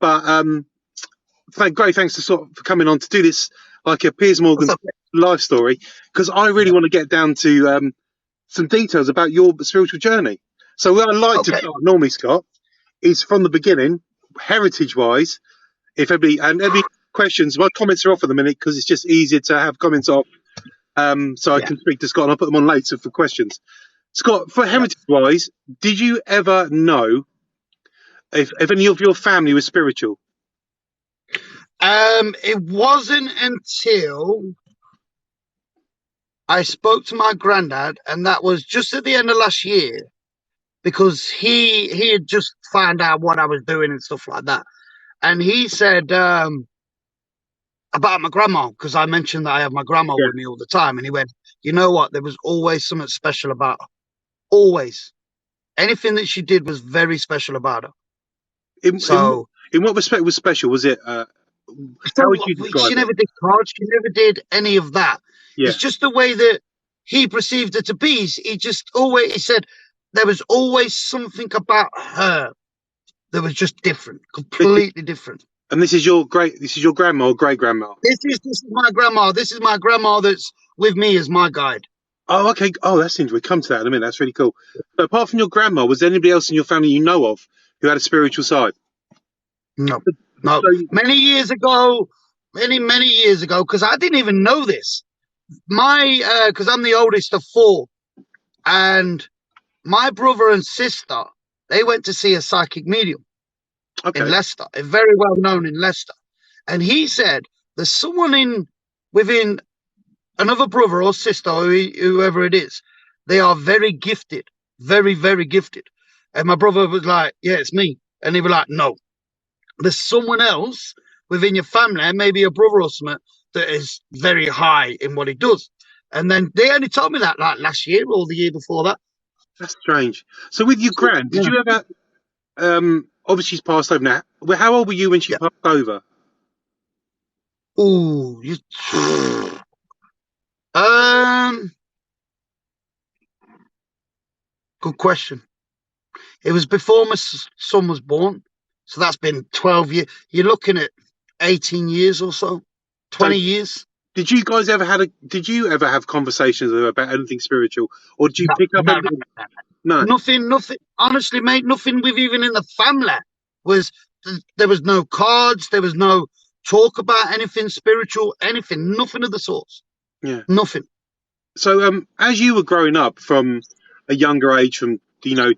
But thanks to for coming on to do this like a Piers Morgan What's up? life story, because I really Yeah. want to get down to some details about your spiritual journey. So where I like to Okay. start normally, Scott, is from the beginning, heritage wise. If every questions, my comments are off at the minute because it's just easier to have comments off. So I Yeah. can speak to Scott and I'll put them on later for questions. Scott, for Yeah. heritage wise, did you ever know if any of your family was spiritual? It wasn't until I spoke to my granddad, and that was just at the end of last year, because he had just found out what I was doing and stuff like that. And he said about my grandma, because I mentioned that I have my grandma Yeah. with me all the time. And he went, you know what? There was always something special about her. Always. Anything that she did was very special about her. In, in, So in what respect was special? Was it, how would you she describe it? never did cards. She never did any of that. Yeah. It's just the way that he perceived her to be. He just always, he said there was always something about her that was just different, This is, completely different. and this is your grandma or great grandma? This is my grandma. This is my grandma that's with me as my guide. Oh, okay. Oh, that's interesting. We come to that in a minute. That's really cool. But apart from your grandma, was there anybody else in your family you know of who had a spiritual side? No, no. So, Many years ago, many years ago, because I didn't even know this. Because I'm the oldest of four, and my brother and sister, they went to see a psychic medium in okay. Leicester, a very well known in Leicester, and he said there's someone in within another brother or sister or whoever it is. They are very gifted, very very gifted. And my brother was like, "Yeah, it's me," and he was like, "No, there's someone else within your family, maybe a brother or something, that is very high in what he does." And then they only told me that like last year or the year before that. That's strange. So with your grand, did Yeah. you ever, obviously she's passed over now. Well, how old were you when she Yeah. passed over? Ooh, um, good question. It was before my son was born, so that's been 12 years. You're looking at 18 years or so, So 20 years. did you ever have conversations with her about anything spiritual? Or did you No, pick up no, no, anything? no. No. Nothing. Honestly, mate, nothing with even in the family was. There was no cards. There was no talk about anything spiritual, anything. Nothing of the sorts. Yeah. Nothing. So as you were growing up from a younger age, from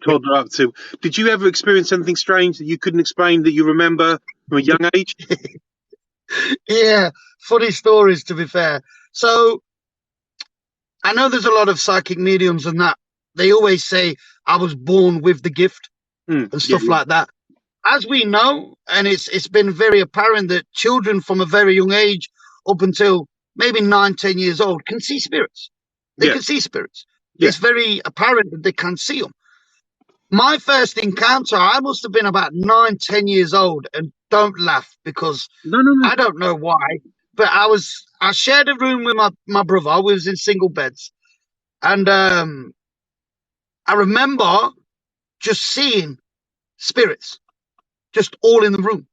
Yeah. toddler up to, did you ever experience anything strange that you couldn't explain that you remember from a young age? Yeah, funny stories to be fair. So I know there's a lot of psychic mediums and that they always say I was born with the gift Mm, and yeah, stuff like that. As we know, and it's been very apparent that children from a very young age up until maybe 9, 10 years old can see spirits. They yeah, can see spirits. yeah. It's very apparent that they can see them. My first encounter, I must have been about 9, 10 years old, and don't laugh because No, no, no. I don't know why, but I shared a room with my brother. We was in single beds, and I remember just seeing spirits, just all in the room.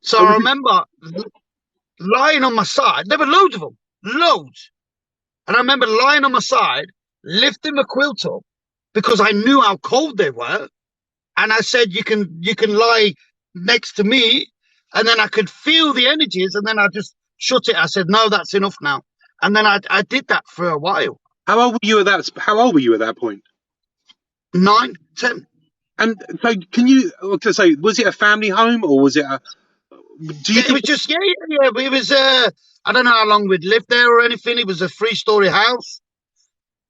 So Oh, I remember lying on my side. There were loads of them, loads. And I remember lying on my side, lifting the quilt up because I knew how cold they were. And I said, you can lie next to me. And then I could feel the energies. And then I just shut it. I said, no, that's enough now. And then I did that for a while. how old were you at that? How old were you at that point? 9, 10. And so, can you? Okay, so was it a family home or was it a? Do you Yeah, it think? was just, yeah. It was, I don't know how long we'd lived there or anything. It was a 3-story house.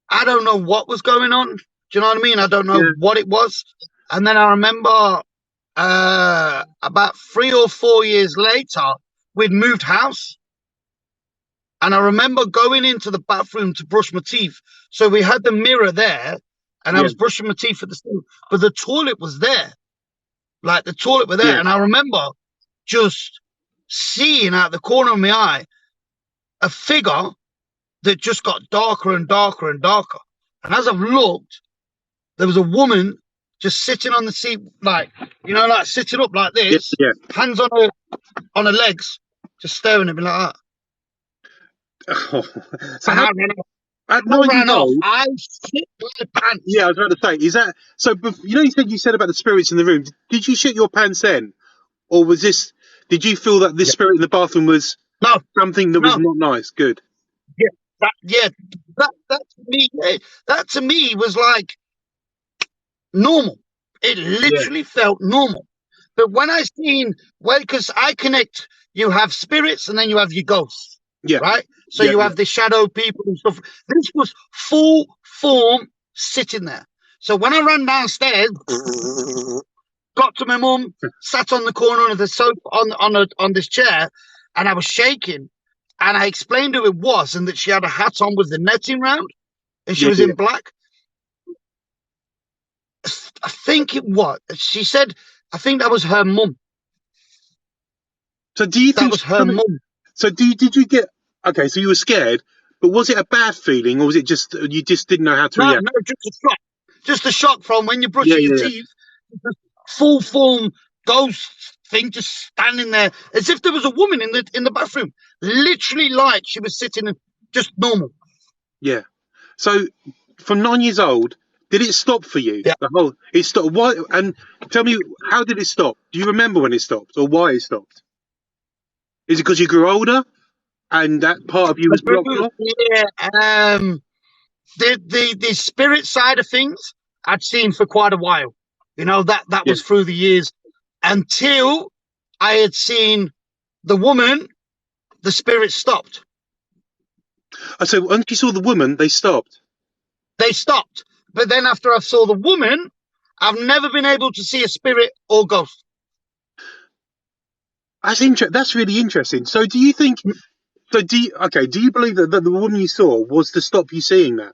I don't know what was going on. Do you know what I mean? I don't know Yeah, what it was. And then I remember about 3 or 4 years later, we'd moved house. And I remember going into the bathroom to brush my teeth. So we had the mirror there, and I yeah, was brushing my teeth at the sink, but the toilet was there. Like the toilet was there. yeah. And I remember just seeing out the corner of my eye a figure that just got darker and darker and darker. And as I've looked, there was a woman just sitting on the seat, like, you know, like sitting up like this, Yeah. hands on her legs, just staring at me like that. Oh. So And I ran off. at I 9 years ran off. old, I shit my pants. yeah, I was about to say, is that so? You know, you said about the spirits in the room. Did you shit your pants then, or was this? Did you feel that this Yeah. spirit in the bathroom was No, something that was no. not nice? Good. Yeah, that to me was like normal. It Yeah. literally felt normal. But when I seen, well, because I connect, you have spirits and then you have your ghosts, Yeah. right? So Yeah. you have the shadow people and stuff. This was full form sitting there. So when I ran downstairs, got to my mum, sat on the corner of the sofa on this chair, and I was shaking. And I explained who it was, and that she had a hat on with the netting round, and she Yeah. was in black. I think it was. She said, I think that was her mum. So do you That think? was her mum. So did you get? Okay, so you were scared, but was it a bad feeling, or was it just you just didn't know how to No, react? no, just a shock. Just a shock from when you're Yeah. brushing your Yeah. teeth. Full form ghost thing just standing there as if there was a woman in the bathroom. Literally like she was sitting just normal. Yeah. So from 9 years old, did it stop for you? Yeah. The whole it stopped. Why? And tell me, how did it stop? Do you remember when it stopped, or why it stopped? Is it because you grew older and that part of you was blocked off? Yeah. The spirit side of things I'd seen for quite a while. You know, that Yeah. was through the years until I had seen the woman, the spirit stopped. So once you saw the woman, they stopped. They stopped. But then after I saw the woman, I've never been able to see a spirit or ghost. That's really interesting. So do you think? So do you believe that the woman you saw was to stop you seeing that?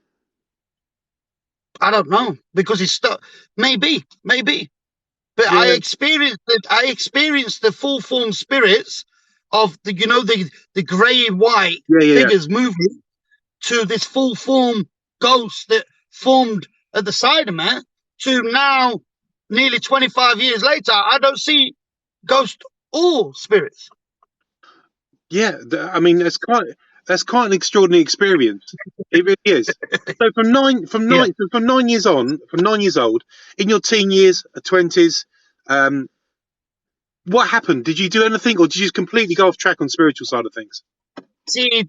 I don't know because it's stuck. Maybe. But Yeah. I experienced it. I experienced the full form spirits of the grey and white Yeah. figures moving to this full form ghost that formed at the side of me. To now, nearly 25 years later, I don't see ghost or spirits. Yeah. I mean, that's quite an extraordinary experience. It really is. So Yeah. from 9 years on, from 9 years old, in your teen years, 20s, what happened? Did you do anything, or did you just completely go off track on spiritual side of things? See,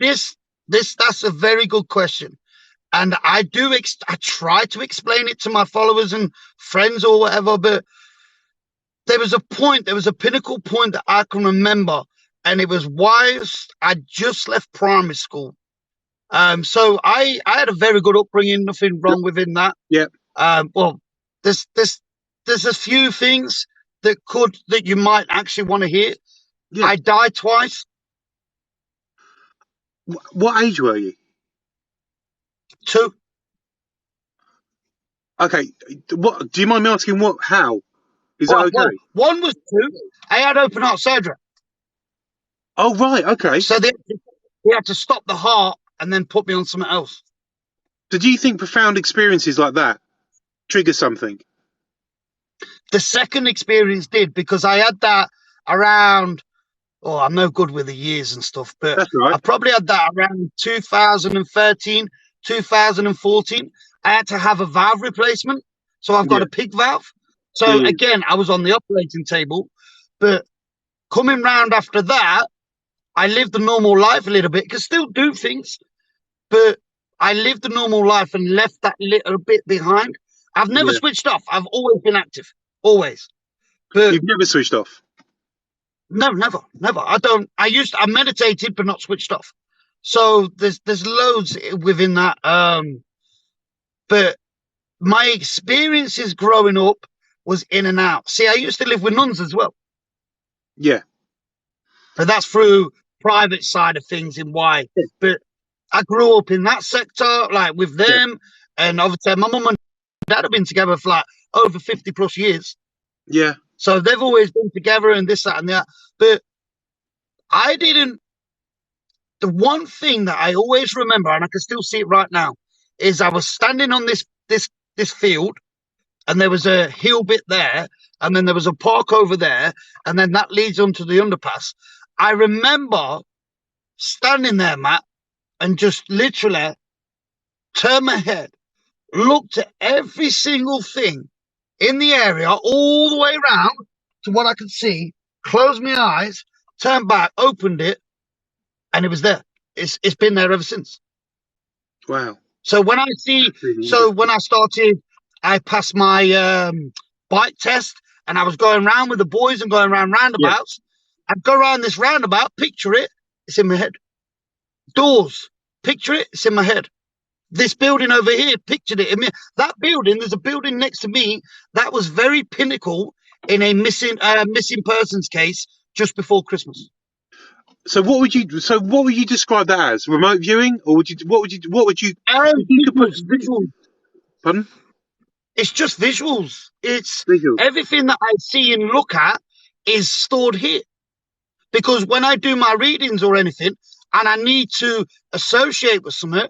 that's a very good question. And I try to explain it to my followers and friends or whatever, but there was a pinnacle point that I can remember, and it was whilst I just left primary school. So I had a very good upbringing, nothing wrong within that. Yeah. Well, there's a few things that you might actually want to hear. Yeah. I died twice. What age were you? 2. Okay. What do you mind me asking? How? Is that Well, okay? one was 2. I had open heart surgery. Oh, right. Okay. So they had to stop the heart and then put me on something else. So do you think profound experiences like that trigger something? The second experience did, because I had that around, I'm no good with the years and stuff, but That's right. I probably had that around 2013, 2014. I had to have a valve replacement. So I've got a pig valve. So again, I was on the operating table, but coming round after that, I lived a normal life a little bit, could still do things, but I lived a normal life and left that little bit behind. I've never switched off. I've always been active, always. But You've never switched off? no, never. I meditated, but not switched off. So there's loads within that. But my experiences growing up was in and out. See, I used to live with nuns as well. Yeah. But that's through private side of things in why. But I grew up in that sector, like with them. And obviously my mum and dad have been together for like over 50 plus years. Yeah. So they've always been together and this, that, and that. But the one thing that I always remember, and I can still see it right now, is I was standing on this field, and there was a hill bit there, and then there was a park over there, and then that leads onto the underpass. I remember standing there, Matt, and just literally turned my head, looked at every single thing in the area all the way around to what I could see, closed my eyes, turned back, opened it, and it was there. It's been there ever since. Wow. So when I started, I passed my bike test, and I was going around with the boys and going around roundabouts. Yeah. I'd go around this roundabout, picture it, it's in my head. Doors, picture it, it's in my head. This building over here, pictured it in me. That building, there's a building next to me that was very pinnacle in a missing persons case just before Christmas. So what would you describe that as? Remote viewing, or what would you visuals. Pardon? It's just visuals. It's visuals. Everything that I see and look at is stored here. Because when I do my readings or anything, and I need to associate with something,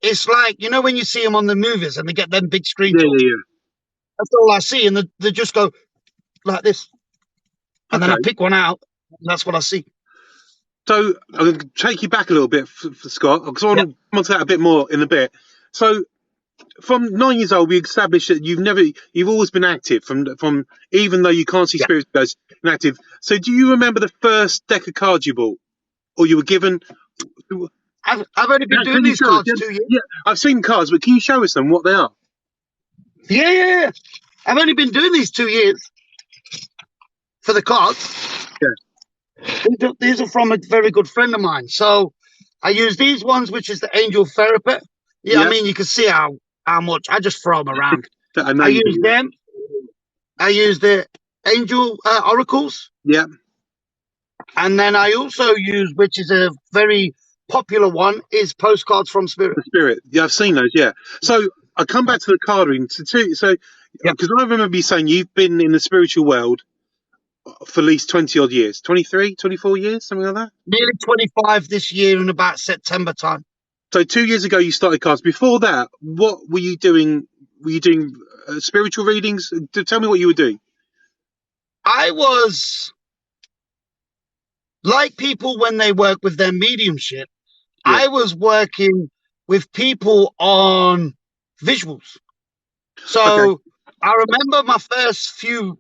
it's like, you know, when you see them on the movies and they get them big screens. Yeah. That's all I see, and they just go like this, and then I pick one out, and that's what I see. So I'm going to take you back a little bit, for Scott, because I want to come on to that a bit more in a bit. So from 9 years old, we established that you've always been active from even though you can't see spirits ghosts, active. So do you remember the first deck of cards you bought, or you were given? I've only been doing these cards 2 years. Yeah, I've seen cards, but can you show us them, what they are? Yeah. I've only been doing these 2 years for the cards. Yeah. These are from a very good friend of mine. So I use these ones, which is the Angel Therapy. Yeah, I mean, you can see how much. I just throw them around. I use them. I use the Angel Oracles. Yeah. And then I also use, which is a very popular one, is Postcards from Spirit. Spirit. Yeah, I've seen those, yeah. So I come back to the card reading. So because I remember you saying you've been in the spiritual world for at least 20 odd years, 23, 24 years, something like that? Nearly 25 this year in about September time. So 2 years ago you started cards. Before that, what were you doing? Were you doing spiritual readings? Tell me what you were doing. I was like people when they work with their mediumship. Yeah. I was working with people on visuals. So I remember my first few,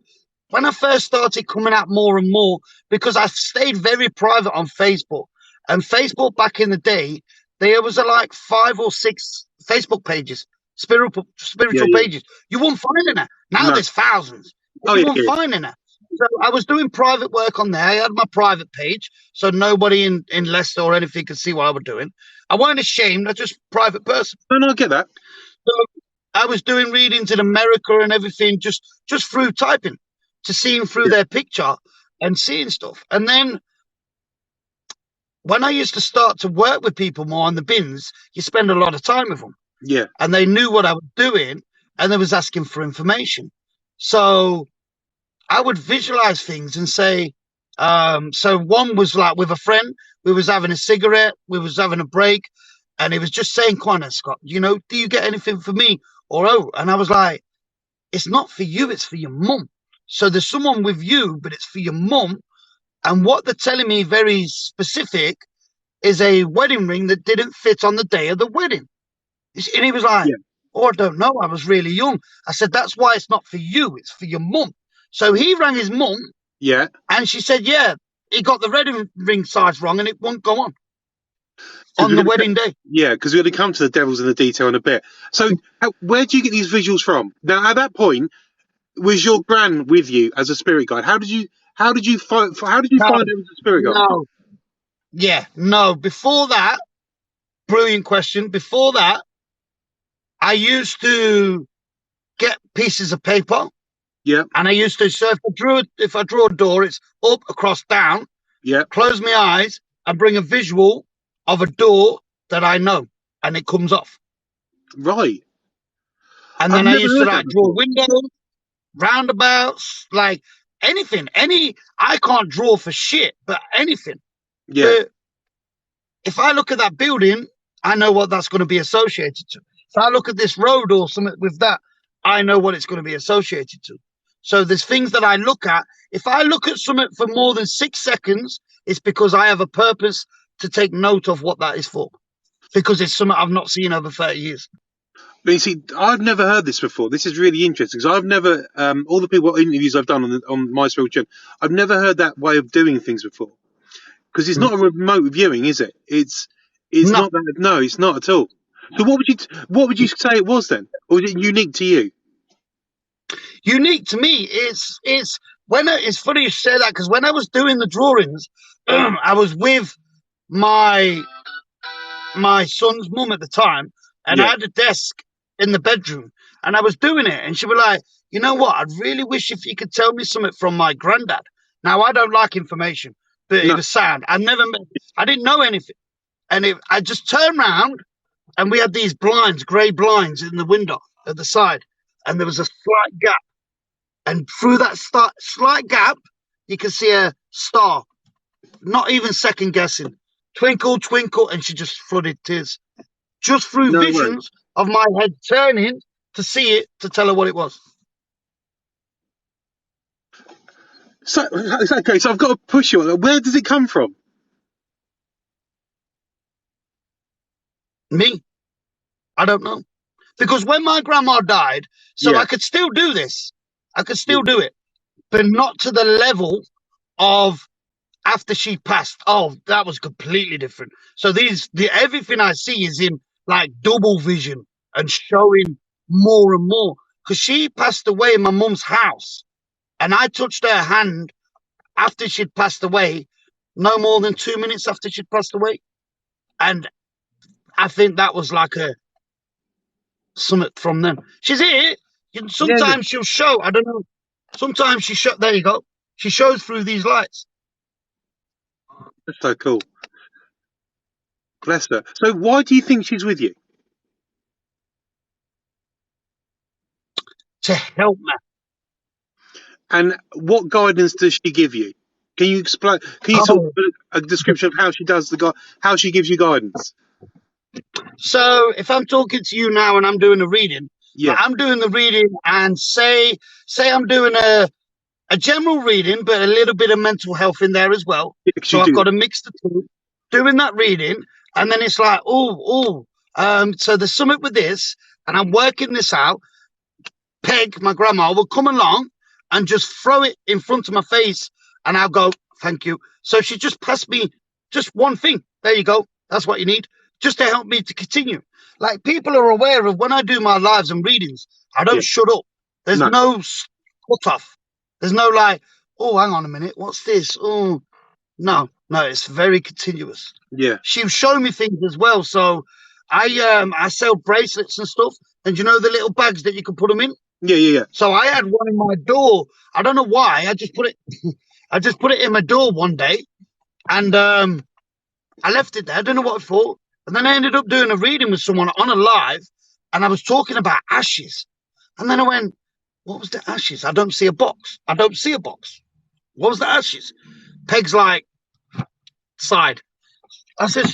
when I first started coming out more and more, because I stayed very private on Facebook. And Facebook back in the day, there was like 5 or 6 Facebook pages, spiritual pages. You won't find in it. Now there's thousands. You won't find in it. So I was doing private work on there. I had my private page, so nobody in Leicester or anything could see what I was doing. I wasn't ashamed. I was just a private person. No, I get that. So I was doing readings in America and everything just through typing, to seeing through their picture and seeing stuff. And then when I used to start to work with people more on the bins, you spend a lot of time with them. Yeah. And they knew what I was doing, and they was asking for information. So I would visualize things and say, so one was like with a friend, we was having a cigarette, we was having a break, and he was just saying, "Come on, Scott, you know, do you get anything for me?" And I was like, "It's not for you, it's for your mum. So there's someone with you, but it's for your mum." And what they're telling me very specific is a wedding ring that didn't fit on the day of the wedding. And he was like, "Oh, I don't know. I was really young." I said, "That's why it's not for you, it's for your mum." So he rang his mum. Yeah. And she said, "Yeah, he got the wedding ring size wrong and it won't go on the wedding day." Yeah, because we're going to come to the devils in the detail in a bit. So where do you get these visuals from? Now, at that point, was your gran with you as a spirit guide? How did you find him as a spirit guide? No. Before that, brilliant question. Before that, I used to get pieces of paper. Yeah. And I used to, so if I draw a door, it's up, across, down. Yeah. Close my eyes and bring a visual of a door that I know, and it comes off. Right. And then I used to like draw windows, roundabouts, like anything. I can't draw for shit, but anything. Yeah. But if I look at that building, I know what that's going to be associated to. If I look at this road or something with that, I know what it's going to be associated to. So there's things that I look at. If I look at something for more than 6 seconds, it's because I have a purpose to take note of what that is for. Because it's something I've not seen over 30 years. But you see, I've never heard this before. This is really interesting because I've never, all the people interviews I've done on my spiritual channel, I've never heard that way of doing things before. Because it's not a remote viewing, is it? It's No. not that. No, it's not at all. So what would you say it was then, or is it unique to you? Unique to me, it's funny you say that, because when I was doing the drawings, I was with my son's mum at the time, and I had a desk in the bedroom, and I was doing it, and she was like, you know what, I'd really wish if you could tell me something from my granddad. Now, I don't like information, but it was sound. I didn't know anything. And I just turned around, and we had these blinds, grey blinds in the window at the side, and there was a slight gap. And through that slight gap, you can see a star, not even second guessing. Twinkle, twinkle, and she just flooded tears. Just through visions of my head turning to see it, to tell her what it was. So, okay, so I've got to push you on that. Where does it come from? Me? I don't know. Because when my grandma died, I could still do this. I could still do it, but not to the level of after she passed. Oh, that was completely different. So everything I see is in like double vision and showing more and more. Because she passed away in my mum's house, and I touched her hand after she'd passed away, no more than 2 minutes after she'd passed away. And I think that was like a something from them. She's here. Sometimes she'll show. I don't know. Sometimes she show. There you go. She shows through these lights. That's so cool. Bless her. So why do you think she's with you? To help me. And what guidance does she give you? Can you explain? Can you talk a description of how she does how she gives you guidance? So if I'm talking to you now and I'm doing a reading, I'm doing the reading, and say I'm doing a general reading, but a little bit of mental health in there as well. So I've got to mix the two, doing that reading, and then it's like, so there's something with this, and I'm working this out. Peg, my grandma, will come along and just throw it in front of my face, and I'll go, thank you. So she just passed me just one thing. There you go. That's what you need, just to help me to continue. Like, people are aware of when I do my lives and readings, I don't shut up. There's no cut off. There's no like, oh, hang on a minute, what's this? Oh, no, it's very continuous. Yeah. She was showing me things as well. So I sell bracelets and stuff. And you know the little bags that you can put them in? Yeah. So I had one in my door. I don't know why. I just put it in my door one day, and I left it there. I don't know what for. And then I ended up doing a reading with someone on a live, and I was talking about ashes. And then I went, what was the ashes? I don't see a box. What was the ashes? Peg's like, side. I said,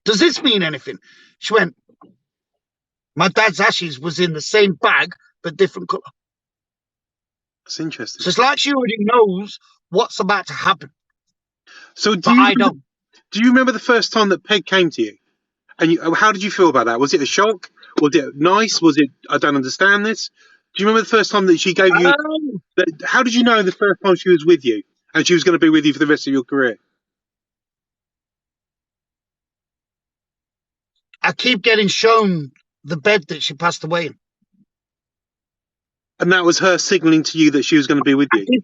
does this mean anything? She went, my dad's ashes was in the same bag, but different color. That's interesting. So it's like she already knows what's about to happen. So I don't. Do you remember the first time that Peg came to you? And how did you feel about that? Was it a shock? Was it nice? Was it, I don't understand this? Do you remember the first time that she gave you? How did you know the first time she was with you and she was going to be with you for the rest of your career? I keep getting shown the bed that she passed away in. And that was her signaling to you that she was going to be with you?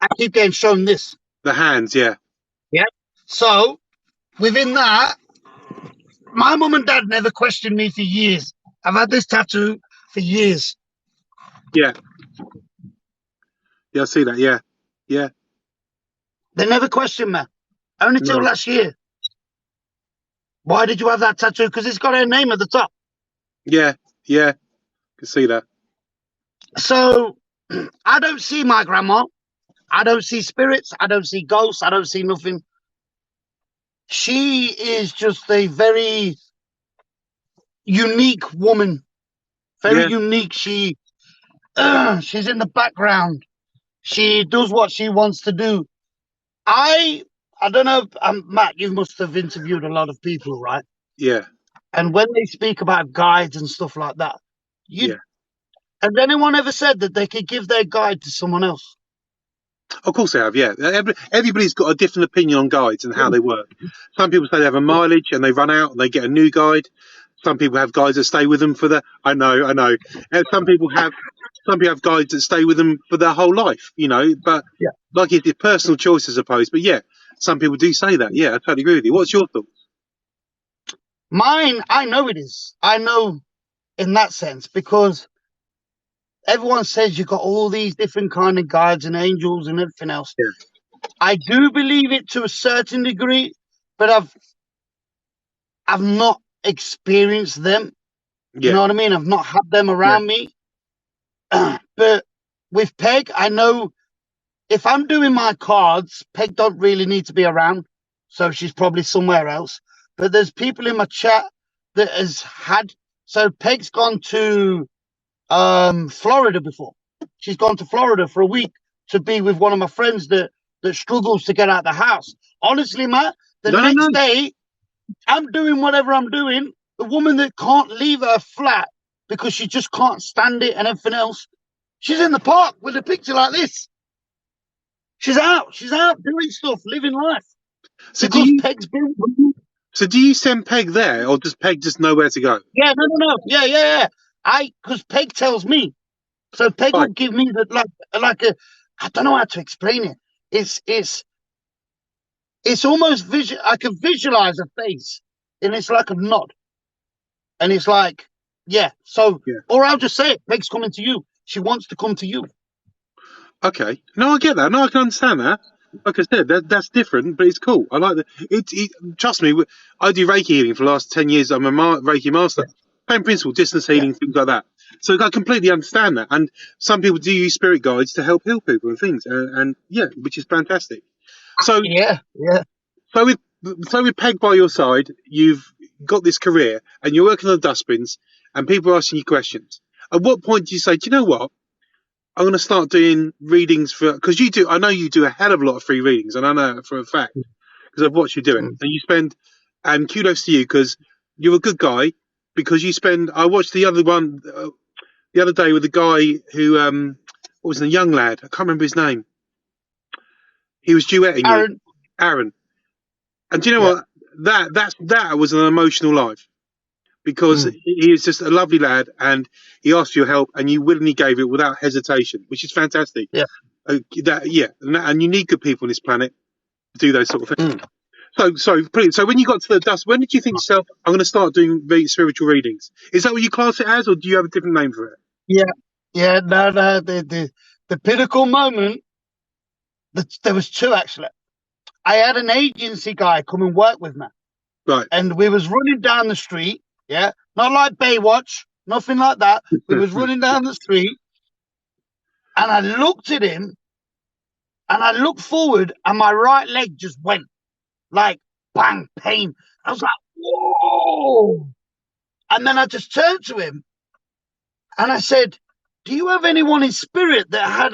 I keep getting shown this. The hands, yeah. Yeah. So, within that, my mum and dad never questioned me for years. I've had this tattoo for years. Yeah. Yeah, I see that, yeah. Yeah. They never questioned me. Only till last year. Why did you have that tattoo? Because it's got her name at the top. Yeah. I can see that. So, I don't see my grandma. I don't see spirits. I don't see ghosts. I don't see nothing. She is just a very unique woman Very unique. She's in the background. She does what she wants to do. I don't know, Matt, you must have interviewed a lot of people, right? Yeah. And when they speak about guides and stuff like that, has anyone ever said that they could give their guide to someone else? Of course they have, yeah. Everybody's got a different opinion on guides and how they work. Some people say they have a mileage and they run out and they get a new guide. Some people have guides that stay with them for I know. And some people have guides that stay with them for their whole life, but like it's a personal choice, I suppose. But yeah, some people do say that. Yeah, I totally agree with you. What's your thoughts? Mine, I know it is. I know in that sense, because everyone says you've got all these different kind of guides and angels and everything else. Yeah. I do believe it to a certain degree, but I've not experienced them. You know what I mean? I've not had them around me. But with Peg, I know if I'm doing my cards, Peg don't really need to be around, so she's probably somewhere else. But there's people in my chat that has had. So Peg's gone to Florida before. She's gone to Florida for a week to be with one of my friends that struggles to get out of the house. Honestly, Matt, the next day, I'm doing whatever I'm doing. The woman that can't leave her flat because she just can't stand it and everything else, she's in the park with a picture like this. She's out doing stuff, living life. So Peg's been. So do you send Peg there, or does Peg just know where to go? Yeah, no. Yeah. Because Peg tells me. So Peg will give me like a. I don't know how to explain it. It's almost I can visualize a face, and it's like a nod, and it's like, or I'll just say it. Peg's coming to you. She wants to come to you. Okay, no, I get that. No, I can understand that. Like I said, that's different, but it's cool. I like that. Trust me, I do Reiki healing for the last 10 years. I'm a Reiki master. Same principle, distance healing, things like that. So I completely understand that. And some people do use spirit guides to help heal people and things, and which is fantastic. So So with Peg by your side, you've got this career, and you're working on the dustbins, and people are asking you questions. At what point do you say, do you know what? I'm going to start doing readings because I know you do a hell of a lot of free readings, and I know for a fact because I've watched you do it. And you spend, and kudos to you because you're a good guy, because I watched the other one the other day with a guy who, what was the young lad? I can't remember his name. He was duetting you. Aaron. And do you know what? That was an emotional life. Because he is just a lovely lad, and he asked for your help, and you willingly gave it without hesitation, which is fantastic. Yeah. And you need good people on this planet to do those sort of things. So brilliant. So when you got to the dust, when did you think to yourself, I'm going to start doing spiritual readings? Is that what you class it as, or do you have a different name for it? Yeah. No. The pinnacle moment. There was two actually. I had an agency guy come and work with me. Right. And we was running down the street. Yeah, not like Baywatch, nothing like that. We was running down the street, and I looked at him, and I looked forward, and my right leg just went like bang, pain. I was like, whoa! And then I just turned to him, and I said, "Do you have anyone in spirit that had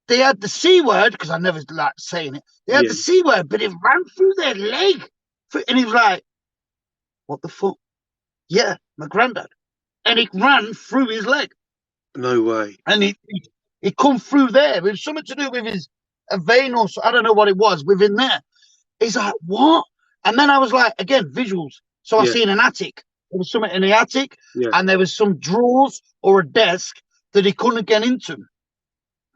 they had the C word, because I never liked saying it. They had the C word, but it ran through their leg." And he was like, "What the fuck?" Yeah, my granddad. And it ran through his leg. No way. And it come through there. It was something to do with his vein or so, I don't know what it was within there. He's like, what? And then I was like, again, visuals. So I seen an attic. There was something in the attic, and there was some drawers or a desk that he couldn't get into.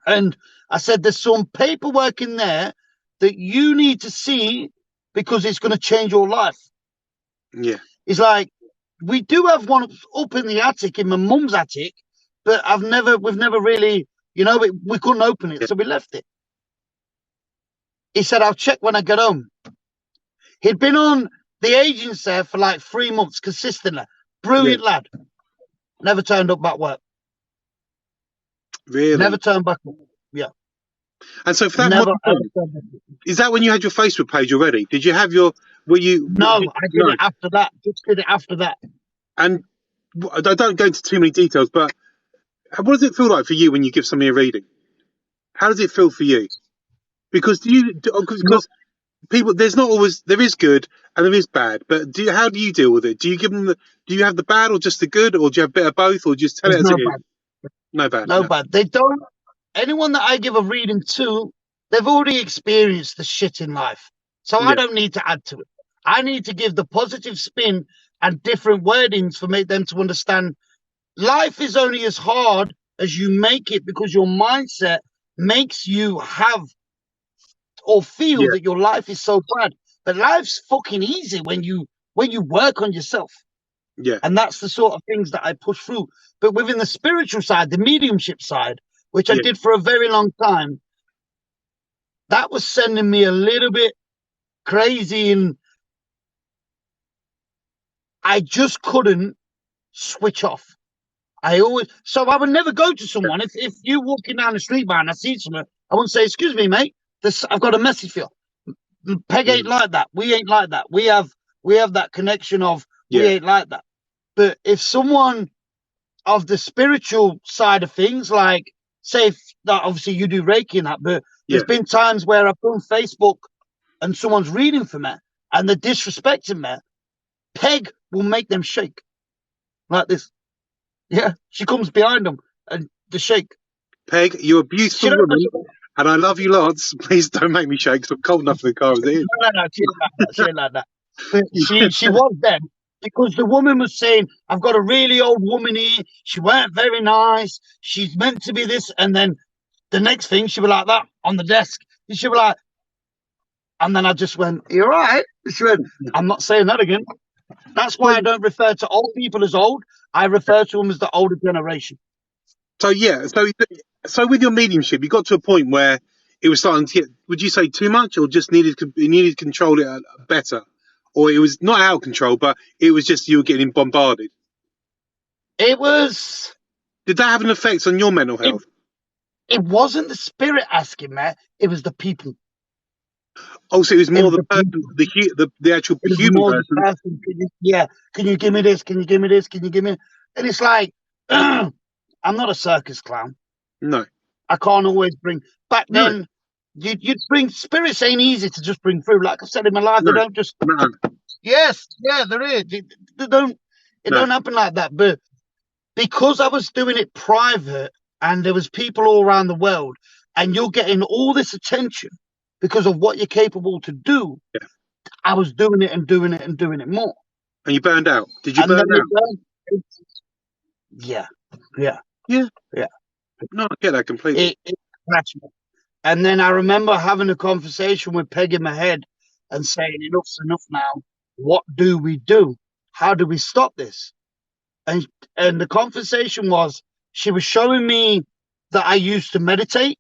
And I said, there's some paperwork in there that you need to see because it's going to change your life. Yeah. He's like, we do have one up in the attic, in my mum's attic, but we've never really, we couldn't open it, so we left it. He said, I'll check when I get home. He'd been on the agency there for like 3 months consistently. Brilliant lad. Never turned up at work. Really? Never turned back up. Yeah. And so for that is that when you had your Facebook page already? Did you have your, No, I did it after that. Just did it after that. And I don't go into too many details, but what does it feel like for you when you give somebody a reading? How does it feel for you? Because because people, there's not always, there is good and there is bad, but how do you deal with it? Do you give them do you have the bad or just the good, or do you have a bit of both, or just tell it There's as no it is? bad. No bad, No no. bad. They don't. Anyone that I give a reading to, they've already experienced the shit in life. So I Yeah, don't need to add to it. I need to give the positive spin and different wordings for make them to understand life is only as hard as you make it, because your mindset makes you have or feel yeah, that your life is so bad. But life's fucking easy when you work on yourself. yeah, And that's the sort of things that I push through. But within the spiritual side, the mediumship side, which I yeah. did for a very long time, that was sending me a little bit crazy, and I just couldn't switch off. So I would never go to someone. If you're walking down the street, man, I see someone, I wouldn't say, "Excuse me, mate, I've got a message for you." Peg ain't Mm, like that. We ain't like that. We have that connection of we yeah, ain't like that. But if someone of the spiritual side of things, like say, that obviously you do Reiki and that, but yeah. there's been times where I've done Facebook and someone's reading for me and they're disrespecting me, Peg will make them shake like this. Yeah, she comes behind them and the shake. Peg, you're a She beautiful don't. woman, and I love you lots. Please don't make me shake, 'cause I'm cold enough in the car as it is. No, she ain't like that. She ain't like that. But she was then, because the woman was saying, "I've got a really old woman here. She weren't very nice. She's meant to be this," and then the next thing she was like that on the desk. And she was like, and then I just went, "You're right." She went, "I'm not saying that again." That's why Well, I don't refer to old people as old. I refer to them as the older generation. so yeah, so with your mediumship, you got to a point where it was starting to get. Would you say too much, or just you needed to control it better, or it was not out of control, but it was just you were getting bombarded? It was. Did that have an effect on your mental It. health? It wasn't the spirit asking me. It was the people. Also, it was It more was the the people. person, the actual It was human more the person. person. Yeah. Can you give me this? Can you give me this? Can you give me? And it's like, I'm not a circus clown. No, I can't always bring. Back no, then, you'd bring spirits. Ain't easy to just bring through. Like I said in my life, they no, don't just. no, Yes, yeah, there is. They don't. It no. don't happen like that. But because I was doing it private, and there was people all around the world, and you're getting all this attention because of what you're capable to do, Yeah. I was doing it and doing it and doing it more. And you burned out. Did you And burn then out? yeah, yeah, Yeah. yeah. No, I get that completely. It scratched me. And then I remember having a conversation with Peg in my head and saying, "Enough's enough now. What do we do? How do we stop this?" And the conversation was, she was showing me that I used to meditate.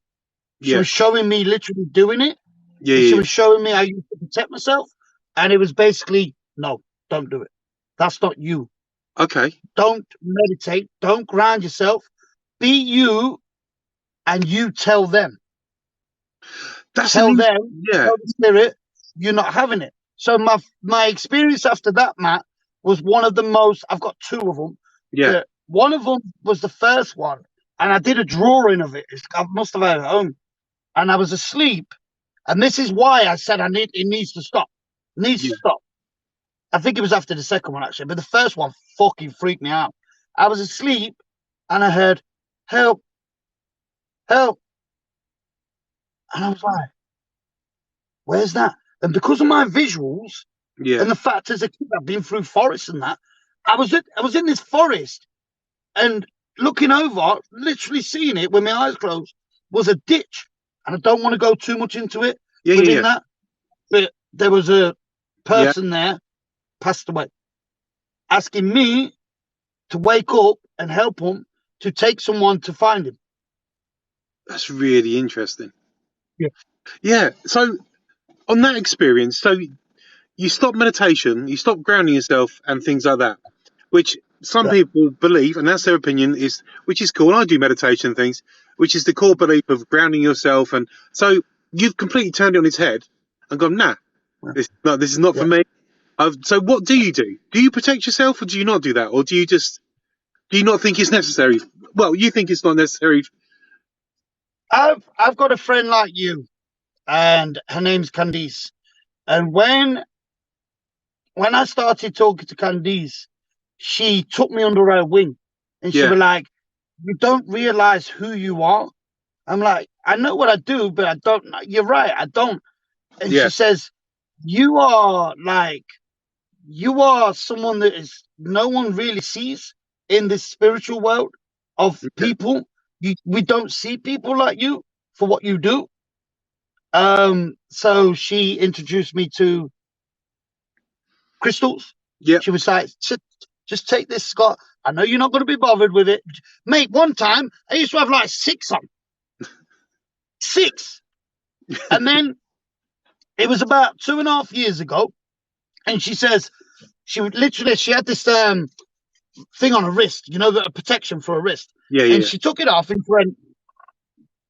She Yeah, was showing me literally doing it, yeah, and she yeah, was showing me I used to protect myself. And it was basically, no, don't do it. That's not you. yeah. Okay, Don't meditate. Don't ground yourself. Be you, and you tell them. that's Tell them, yeah, tell the spirit, you're not having it. So my experience after that, Matt, was one of the most. I've got two of them, yeah. but one of them was the first one, and I did a drawing of it. I must have had it at home, and I was asleep, and this is why I said it needs to stop. It needs to Yeah. stop. I think it was after the second one actually, but the first one fucking freaked me out. I was asleep, and I heard, "Help, help," and I was like, "Where's that?" And because of my visuals, Yeah. and the fact as a kid I've been through forests and that, I was in this forest and looking over, literally seeing it with my eyes closed, was a ditch. And I don't want to go too much into it Yeah. Yeah. within Yeah. that, but there was a Yeah. person there, passed away, asking me to wake up and help him to take someone to find him. That's really interesting. Yeah. Yeah. So on that experience, so you stop meditation, you stop grounding yourself, and things like that, which some Yeah. people believe, and that's their opinion, is which is cool. I do meditation and things, which is the core belief of grounding yourself, and so you've completely turned it on its head and gone, nah, this is not for Yeah. me. So what do you do? Do you protect yourself, or do you not do that, or do you just Do you not think it's necessary? Well, you think it's not necessary. I've got a friend like you, and her name's Candice. And when I started talking to Candice, she took me under her wing, and she Yeah, was like, "You don't realize who you are." I'm like, "I know what I do, but I don't." You're right, I don't. And yeah, she says, "You are like, you are someone that is no one really sees in this spiritual world of yeah, people. We don't see people like you for what you do." So she introduced me to crystals. yeah. She was like, just take this, Scott. I know you're not going to be bothered with it. Mate, one time I used to have like 6 on. 6. And then it was about 2.5 years ago. And she says, she would literally, she had this thing on her wrist, you know, a protection for her wrist. Yeah, And yeah, she took it off and she went,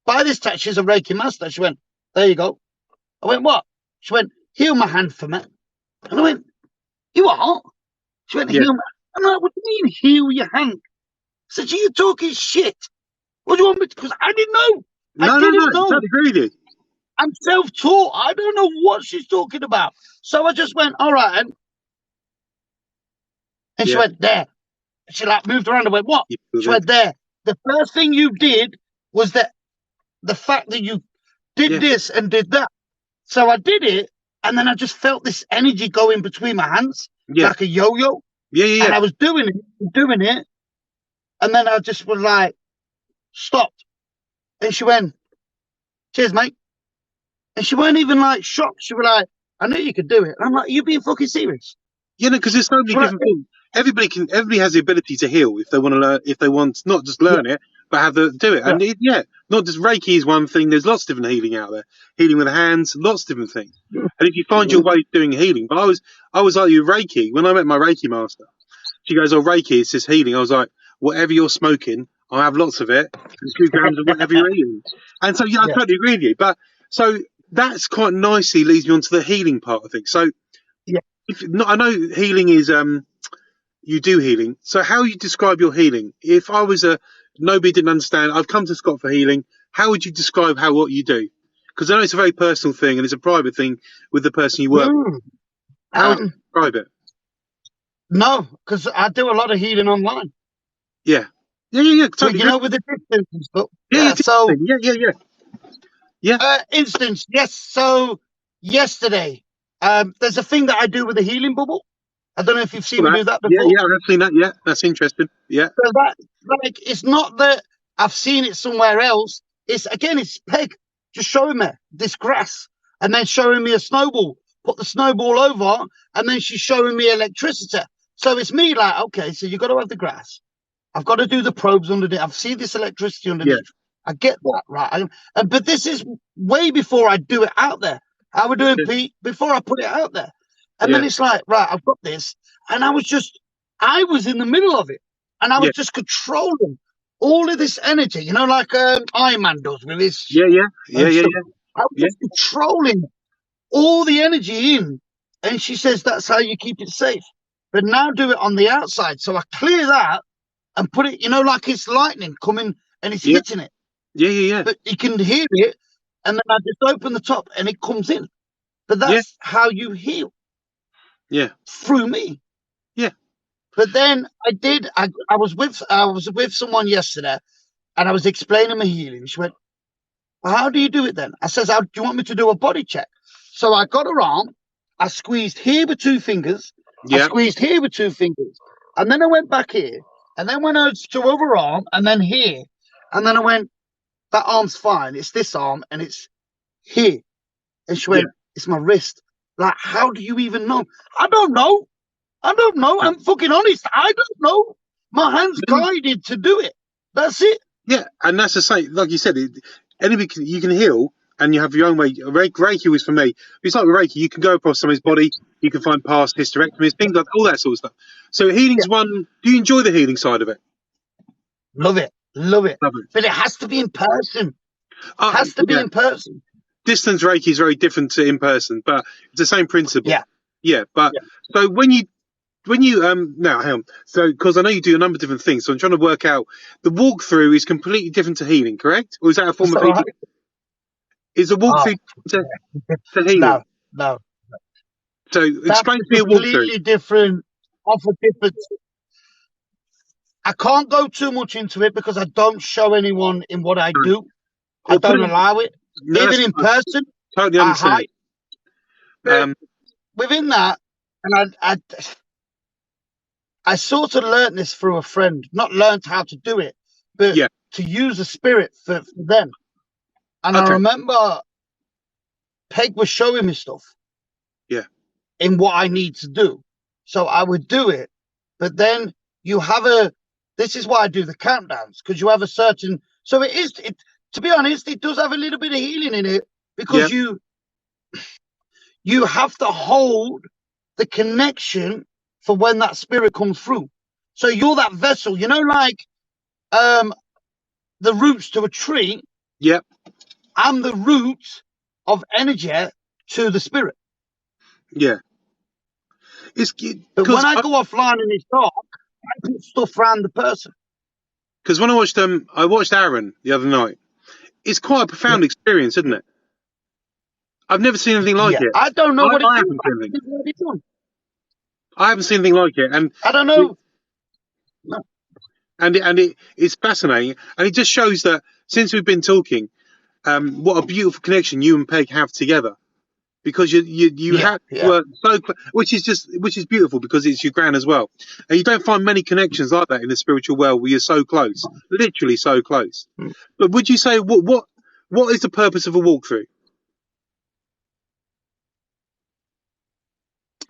"By this time, she's a Reiki master." She went, "There you go." I went, "What?" She went, "Heal my hand for me." And I went, "You are?" She went, yeah. "Heal my." I'm like, "What do you mean, heal your hand?" I said, "You talking shit. What do you want me to?" Because I didn't know. I No, no, no. didn't know. Totally agree with you. I'm self-taught. I don't know what she's talking about. So I just went, "All right." And she Yeah, went, "There." She like moved around and went, "What?" yeah, She went, "There. The first thing you did was that the fact that you did yeah, this and did that." So I did it, and then I just felt this energy going between my hands yeah, like a yo-yo. yeah, yeah, And yeah. I was doing it, and then I just was like, stopped. And she went, "Cheers, mate." And she weren't even like shocked. She was like, "I knew you could do it." And I'm like, "You being fucking serious?" You know, because there's so many She was different like, things. Everybody has the ability to heal if they want to learn, if they want to not just "Yeah, learn it, but have the do it. yeah, And yeah, not just Reiki is one thing. There's lots of different healing out there. Healing with the hands, lots of different things. And if you find your way doing healing, but I was like you Reiki when I met my Reiki master. She goes, "Oh, Reiki, it's just healing." I was like, "Whatever you're smoking, I have lots of it, and 2 grams of whatever you're eating." And so yeah, I yeah, totally agree with you. But so that's quite nicely leads me on to the healing part of things. So yeah. if not, I know healing is you do healing. So how you describe your healing? If I was a nobody didn't understand, I've come to Scott for healing. How would you describe what you do? Because I know it's a very personal thing and it's a private thing with the person you work with. Mm. How would Um, you describe it? no, because I do a lot of healing online. Yeah, yeah, yeah, yeah. But Totally you agree. know, with the distance and stuff. Yeah, yeah, Yeah. So, yeah, yeah, yeah, yeah. instance, yes. So yesterday, there's a thing that I do with a healing bubble. I don't know if you've seen All me that. do that Yeah, before. yeah, I've seen that. Yeah, that's interesting. Yeah, So that, like, it's not that I've seen it somewhere else. It's again, it's Peg just showing me this grass and then showing me a snowball. Put the snowball over, and then she's showing me electricity. So it's me like, okay, so you got to have the grass. I've got to do the probes underneath. I've seen this electricity yeah, underneath. I get that, right? But this is way before I do it out there. I was doing Pete before I put it out there. And then yeah, it's like, right, I've got this. And I was in the middle of it. And I was yeah, just controlling all of this energy, you know, like Iron Man does with his yeah, yeah, yeah, yeah, stuff. yeah, I was yeah, just controlling all the energy in. And she says that's how you keep it safe. But now do it on the outside. So I clear that and put it, you know, like it's lightning coming and it's yeah, hitting it. yeah, yeah, But you can hear it. And then I just open the top and it comes in. But yeah, that's how you heal yeah, through me. yeah, But then I was with someone yesterday and I was explaining my healing. She went, "Well, how do you do it then?" I says, "Do you want me to do a body check?" So I got her arm, I squeezed here with 2 fingers, I yeah, squeezed here with 2 fingers, and then I went back here, and then went out to over arm, and then here, and then I went, "That arm's fine. It's this arm, and it's here." And she yeah. went, "It's my wrist." Like, how do you even know? I don't know. I don't know. I'm fucking honest. I don't know. My hand's No, guided to do it. That's it. yeah, and that's the same. Like you said, anybody you can heal, and you have your own way. Reiki is for me. It's like with Reiki, you can go across somebody's body, you can find past hysterectomies, things like all that sort of stuff. So healing's one. Do you enjoy the healing side of it? Love it. Love it. Love it. But it has to be in person. Uh, Has to be yeah, in person. distance Reiki is very different to in person, but it's the same principle. Yeah. Yeah, but Yeah. so when you when you now hang on. So because I know you do a number of different things, so I'm trying to work out the walkthrough is completely different to healing, correct? Or is that a form That's of all healing? right. Is a Oh, walkthrough to, to no, healing? no. So That's explain to a me a walkthrough. completely different, off a different. I can't go too much into it because I don't show anyone in what I do. I Or put don't it. allow it. No, Even that's in I person, totally I understand. hide. But Um, within that, and I sort of learned this through a friend. Not learned how to do it, but yeah. to use the spirit for them. And I Okay. remember Peg was showing me stuff Yeah. in what I need to do. So I would do it. But then you have a, this is why I do the countdowns, because you have a certain, so to be honest, it does have a little bit of healing in it Yeah. because you have to hold the connection for when that spirit comes through. So you're that vessel, like um the roots to a tree. Yeah. I'm the root of energy to the spirit. Yeah. It's But when because I go offline and it's dark, I put stuff around the person. when I watched Aaron the other night. It's quite a Yeah. profound experience, isn't it? I've never seen anything like Yeah. it. I don't know what it I does. haven't I seen anything. don't know what it does. I haven't seen anything like it, and I don't it, know. No. it's fascinating, and it just shows that since we've been talking, what a beautiful connection you and Peg have together. Because you Yeah. have Yeah. worked so, which is beautiful because it's your gran as well, and you don't find many connections like that in the spiritual world where you're so close, literally so close. But would you say what is the purpose of a walkthrough?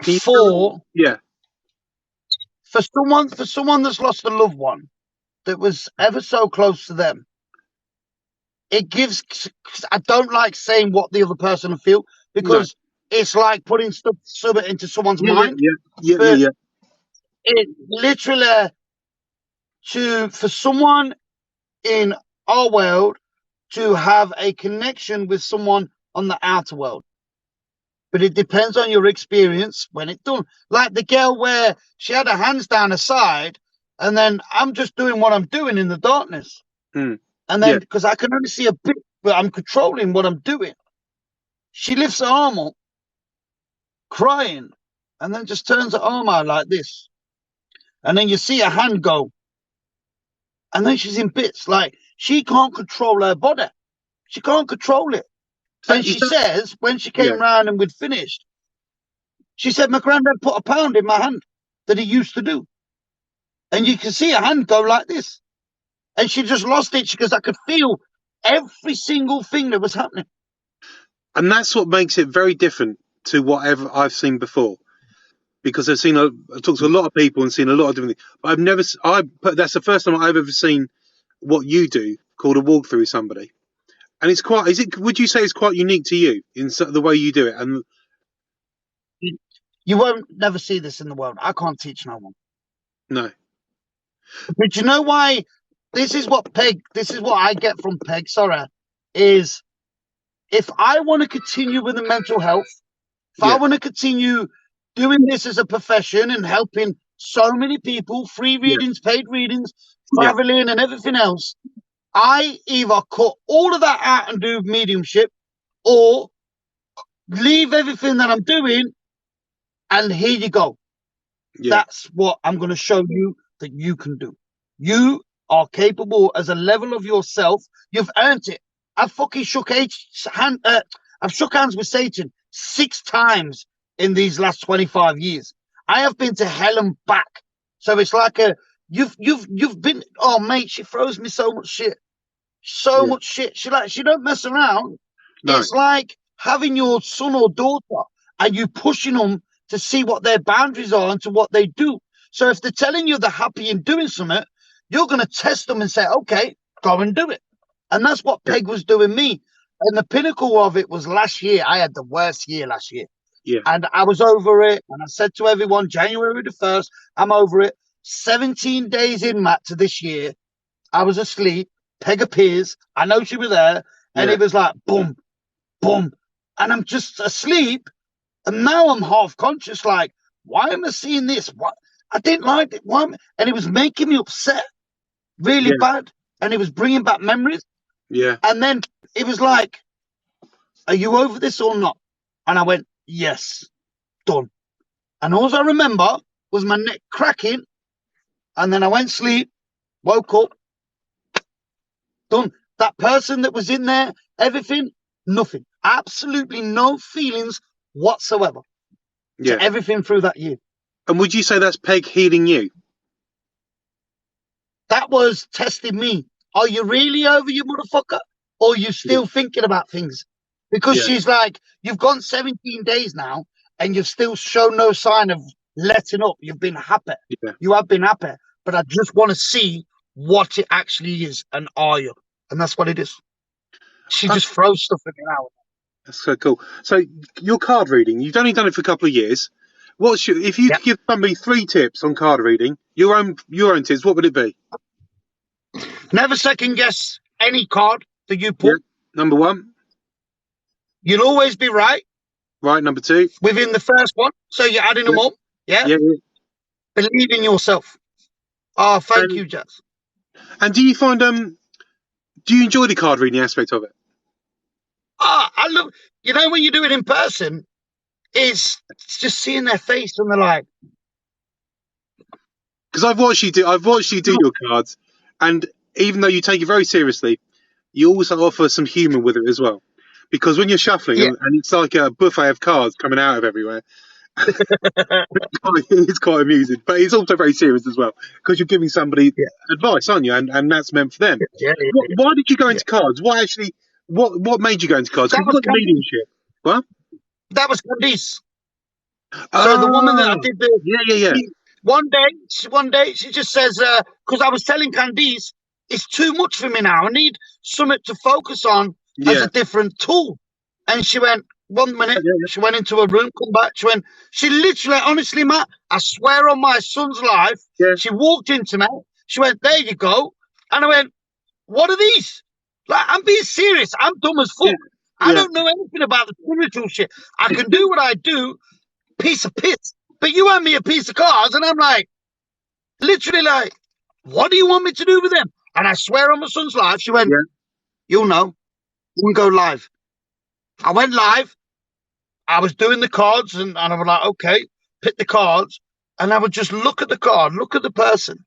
Can you For yeah, someone that's lost a loved one that was ever so close to them, it gives. I don't like saying what the other person will feel no, because it's like putting stuff into someone's yeah, yeah, mind. yeah, yeah, yeah, But yeah, it literally for someone in our world to have a connection with someone on the outer world. But it depends on your experience when it's done. Like the girl where she had her hands down her side, and then I'm just doing what I'm doing in the darkness. mm, And yeah, then, because I can only see a bit, but I'm controlling what I'm doing. She lifts her arm up, crying, and then just turns her arm out like this. And then you see her hand go. And then she's in bits. Like she can't control her body. She can't control it. And is she that says, when she yeah, came round and we'd finished, she said, my granddad put a pound in my hand that he used to do. And you can see her hand go like this. And she just lost it because I could feel every single thing that was happening. and that's what makes it very different to whatever I've seen before. Because I've talked to a lot of people and seen a lot of different things. But that's the first time I've ever seen what you do called a walkthrough with somebody. And it's quite, would you say it's quite unique to you in the way you do it? And You won't never see this in the world. I can't teach no one. no, But you know why? This is what I get from Peg, sorry, is if I want to continue with the mental health, if I yeah, want to continue doing this as a profession and helping so many people, free yeah, readings, paid readings, yeah, traveling and everything else, I either cut all of that out and do mediumship or leave everything that I'm doing and here you go. yeah, That's what I'm going to show you that you can do. You are capable as a level of yourself. You've earned it. I've fucking I've shook hands with Satan 6 times in these last 25 years. I have been to hell and back. So it's like you've been, oh mate, she throws me so much shit. So yeah. much shit. She don't mess around. No, It's like having your son or daughter and you pushing them to see what their boundaries are and to what they do. So if they're telling you they're happy in doing something, you're going to test them and say, okay, go and do it. And that's what yeah, Peg was doing me. And the pinnacle of it was last year. I had the worst year last year. yeah, And I was over it. And I said to everyone, January the 1st, I'm over it. 17 days in, Matt, to this year, I was asleep. Peg appears. I know she was there. And yeah, it was like, boom, boom. And I'm just asleep. And now I'm half conscious, like, why am I seeing this? What? I didn't like it. Why? And it was making me upset really Yeah. bad. And it was bringing back memories. Yeah. And then it was like, are you over this or not? And I went, yes, done. And all I remember was my neck cracking. And then I went to sleep, woke up, done. That person that was in there, everything, nothing. Absolutely no feelings whatsoever Yeah. to everything through that year. And would you say that's Peg healing you? That was testing me. Are you really over, you motherfucker? Or are you still thinking about things? Because Yeah. she's like, you've gone 17 days now and you've still shown no sign of letting up. You've been happy. Yeah. You have been happy. But I just want to see what it actually is and are you? And that's what it is. She just throws stuff at me now. That's so cool. So your card reading, you've only done it for a couple of years. If you could give somebody 3 tips on card reading, your own tips, what would it be? Never second guess any card that you pull. Yeah. Number 1. You'll always be right. Right. Number 2. Within the first one. So you're adding them up. Yeah? Yeah. Believe in yourself. Oh, thank you, Jazz. And do you find do you enjoy the card reading aspect of it? I love, you know, when you do it in person, it's just seeing their face and they're like, because I've watched you do your cards, and even though you take it very seriously, you also offer some humour with it as well. Because when you're shuffling, and it's like a buffet of cards coming out of everywhere, it's quite amusing. But it's also very serious as well, because you're giving somebody advice, aren't you? And that's meant for them. Why did you go into cards? What made you go into cards? Because you've got mediumship. What? That was Candice. So the woman that I did the one day she just says, because I was telling Candice, it's too much for me now. I need something to focus on as a different tool. And she went, 1 minute, she went into a room, come back, she literally, honestly, Matt, I swear on my son's life, she walked into me, she went, there you go. And I went, what are these? Like, I'm being serious. I'm dumb as fuck. I don't know anything about the spiritual shit. I can do what I do, piece of piss. But you hand me a piece of cards, and I'm like, literally like, what do you want me to do with them? And I swear on my son's life, she went, you'll know. You can go live. I went live. I was doing the cards, and I was like, okay, pick the cards. And I would just look at the card, look at the person,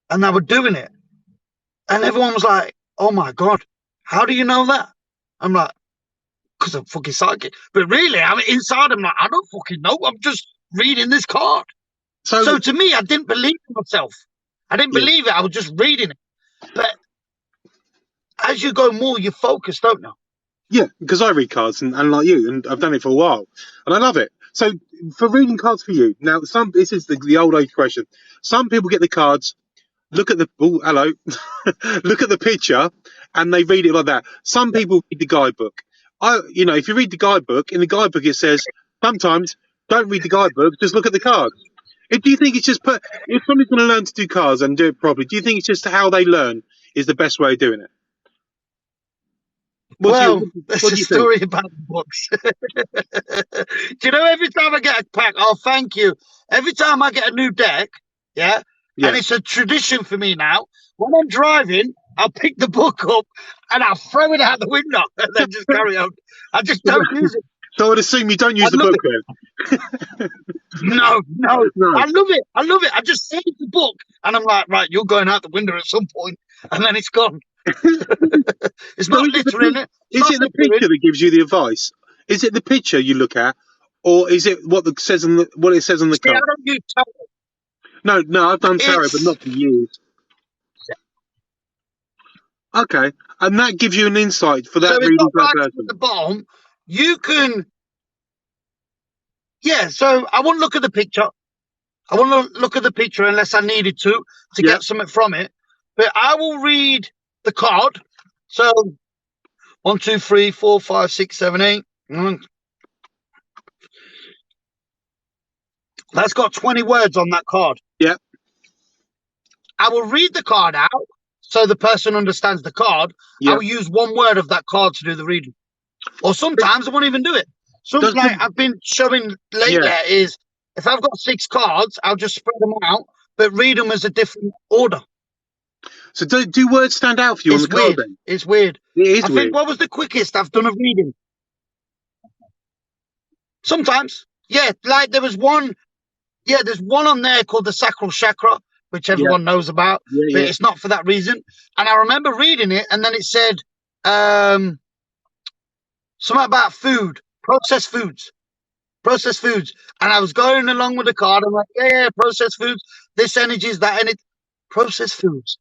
and I was doing it. And everyone was like, oh my God, how do you know that? I'm like, because I'm fucking psychic. But really, I'm inside, I'm like, I don't fucking know. I'm just reading this card. So to me, I didn't believe in myself. I didn't believe it. I was just reading it. But as you go more, you focus, don't you? Yeah, because I read cards and like you, and I've done it for a while, and I love it. So for reading cards for you, now this is the old age question. Some people get the cards, look at the look at the picture, and they read it like that. Some people read the guidebook. If you read the guidebook, in the guidebook it says sometimes don't read the guidebook, just look at the cards. Do you think it's just if somebody's going to learn to do cards and do it properly, do you think it's just how they learn is the best way of doing it? There's a story about the books. Do you know, every time I get a pack, thank you. Every time I get a new deck, and it's a tradition for me now, when I'm driving, I'll pick the book up and I'll throw it out the window and then just carry on. I just don't use it. So I'd assume you don't use the book then? No. I love it. I just save the book and I'm like, right, you're going out the window at some point, and then it's gone. It's not literally. Is it the picture that gives you the advice? Is it the picture you look at, or is it what it says on the card? I don't use tarot. No, I've done tarot, but not for years. Okay, and that gives you an insight for that reading person. At the bottom, you can. Yeah, so I wouldn't look at the picture. I wouldn't look at the picture unless I needed to get something from it. But I will read the card. So 1, 2, 3, 4, 5, 6, 7, 8. That's got 20 words on that card. Yeah. I will read the card out so the person understands the card. I will use one word of that card to do the reading. Or sometimes I won't even do it. Something like I've been showing lately is If I've got 6 cards, I'll just spread them out, but read them as a different order. So do words stand out for you on the card then? It's weird. It is I weird. think what was the quickest I've done a reading? Sometimes. Yeah, like there was one. Yeah, there's one on there called the sacral chakra, which everyone knows about, but it's not for that reason. And I remember reading it, and then it said something about food, processed foods. And I was going along with the card. I'm like, yeah, processed foods. This energy is that, and it processed foods.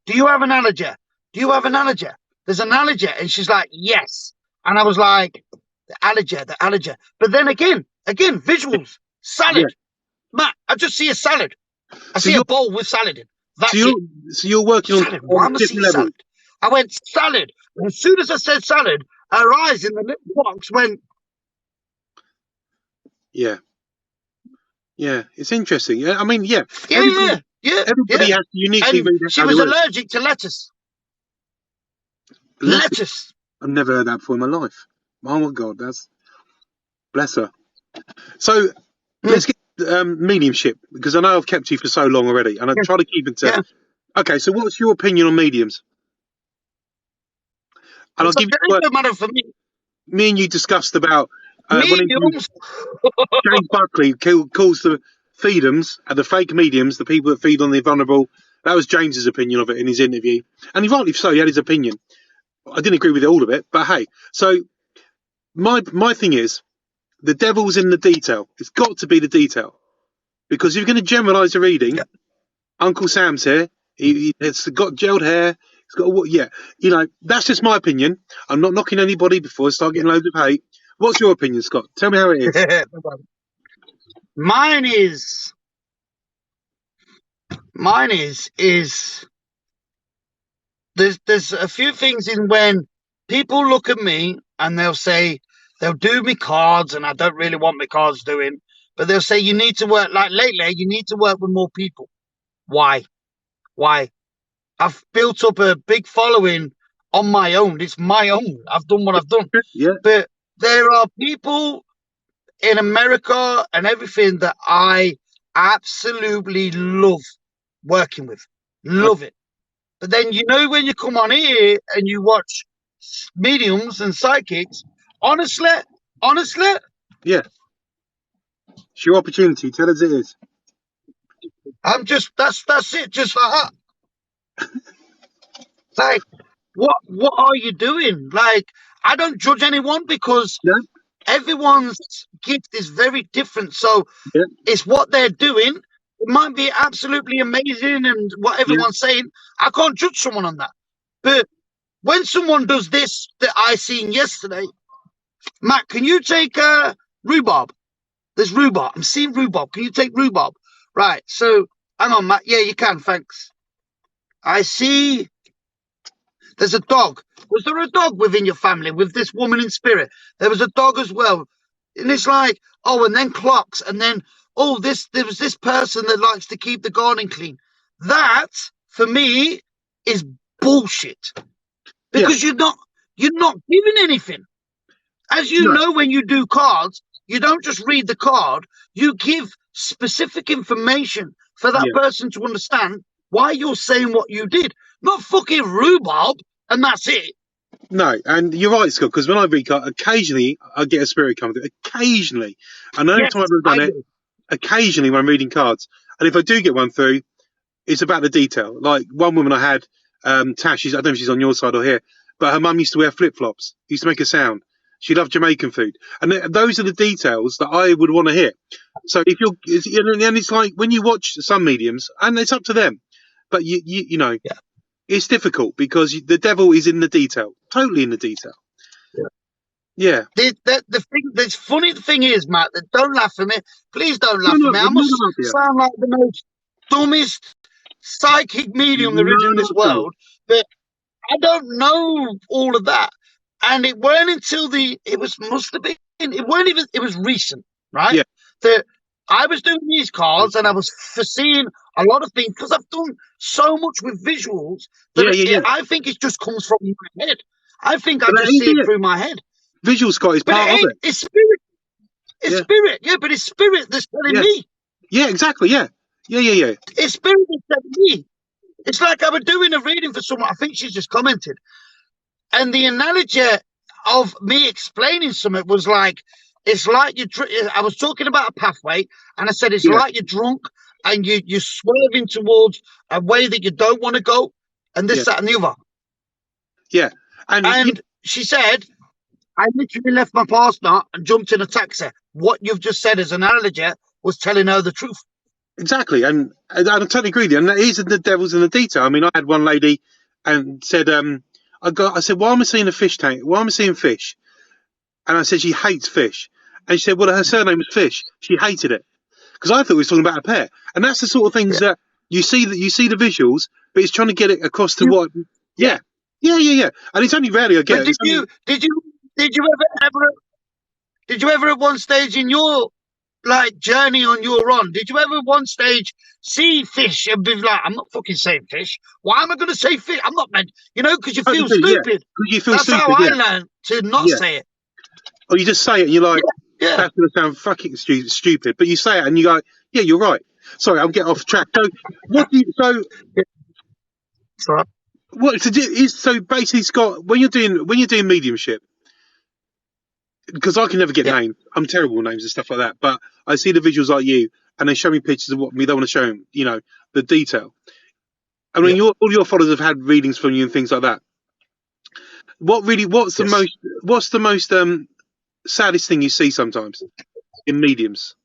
Do you have an allergy? There's an allergy, and she's like, yes. And I was like, the allergy. But then again, visuals, salad. Matt, I just see a salad. I see a bowl with salad in. That's it. So you're working on different levels. Salad. I went salad. And as soon as I said salad, her eyes in the little box went. Yeah, it's interesting. Yeah, I mean, Everybody has to uniquely read it. She was allergic to lettuce. Lettuce. I've never heard that before in my life. Oh my God, that's bless her. So let's get mediumship, because I know I've kept you for so long already, and I try to keep it to. Okay, so what's your opinion on mediums? And I'll give you a matter for me. Me and you discussed about mediums. James Buckley calls the feedums, the fake mediums, the people that feed on the vulnerable. That was James's opinion of it in his interview, and rightly so. He had his opinion. I didn't agree with all of it, but hey. So my thing is, the devil's in the detail. It's got to be the detail, because if you're going to generalise the reading, Uncle Sam's here. He's got gelled hair. He's got that's just my opinion. I'm not knocking anybody before I start getting loads of hate. What's your opinion, Scott? Tell me how it is. Mine is there's a few things in when people look at me and they'll do me cards, and I don't really want my cards doing, but they'll say you need to work, like lately, you need to work with more people. Why? I've built up a big following on my own. It's my own. I've done what I've done. But there are people in America and everything that I absolutely love working with. Love it. But then, when you come on here and you watch mediums and psychics, honestly. Yeah. It's your opportunity. Tell us it is. I'm just, that's it. Just like that. Like, what are you doing? Like, I don't judge anyone, because everyone's gift is very different. So it's what they're doing. It might be absolutely amazing, and what everyone's saying, I can't judge someone on that. But when someone does this that I seen yesterday, Matt, can you take rhubarb? There's rhubarb. I'm seeing rhubarb. Can you take rhubarb? Right. So hang on, Matt. Yeah, you can. Thanks. I see. There's a dog. Was there a dog within your family with this woman in spirit? There was a dog as well. And it's like, and then clocks, and then, there was this person that likes to keep the garden clean. That, for me, is bullshit. Because you're not giving anything. As you know, when you do cards, you don't just read the card. You give specific information for that person to understand why you're saying what you did. Not fucking rhubarb, and that's it. No, and you're right, Scott, because when I read cards, occasionally I get a spirit come through. Occasionally. And the only time I've done it, occasionally when I'm reading cards. And if I do get one through, it's about the detail. Like one woman I had, Tash, I don't know if she's on your side or here, but her mum used to wear flip-flops, used to make a sound. She loved Jamaican food. And those are the details that I would want to hear. So if and it's like when you watch some mediums, and it's up to them, but it's difficult because the devil is in the detail, totally in the detail. Yeah. The funny thing is, Matt, that don't laugh at me. Please don't laugh at me. I must sound like the most dumbest psychic medium there is in this world, but I don't know all of that. And it weren't until it was recent, right? Yeah. That I was doing these cards and I was foreseeing a lot of things, because I've done so much with visuals that I think it just comes from my head. I think I just see it through my head. Visual, Scott, is part of it. It's spirit. It's spirit, yeah, but it's spirit that's telling me. Yeah, exactly, yeah. It's spirit that's telling me. It's like I was doing a reading for someone, I think she's just commented, and the analogy of me explaining something was like, it's like I was talking about a pathway, and I said it's like you're drunk and you're swerving towards a way that you don't want to go, and this, that, and the other. Yeah. And she said, I literally left my partner and jumped in a taxi. What you've just said as an analogy was telling her the truth. Exactly, and I totally agree with you. And that is the devil's in the detail. I mean, I had one lady and said, I said, why am I seeing a fish tank? Why am I seeing fish? And I said she hates fish, and she said, well, her surname was Fish. She hated it because I thought we were talking about a pet, and that's the sort of things that you see the visuals, but it's trying to get it across to what. Yeah. And it's only rarely I get. But did you ever at one stage in your journey on your run, did you ever at one stage see fish and be like, I'm not fucking saying fish. Why am I going to say fish? I'm not meant, because you feel stupid. You feel That's stupid, how I learned to not say it. Or you just say it and you're like, that's going to sound fucking stupid. But you say it and you go, yeah, you're right. Sorry, I'm getting off track. So, so basically, Scott, when you're doing mediumship, because I can never get names. I'm terrible with names and stuff like that. But I see the visuals like you, and they show me pictures of what we don't want to show them, the detail. I mean, all your followers have had readings from you and things like that. What's the most saddest thing you see sometimes in mediums?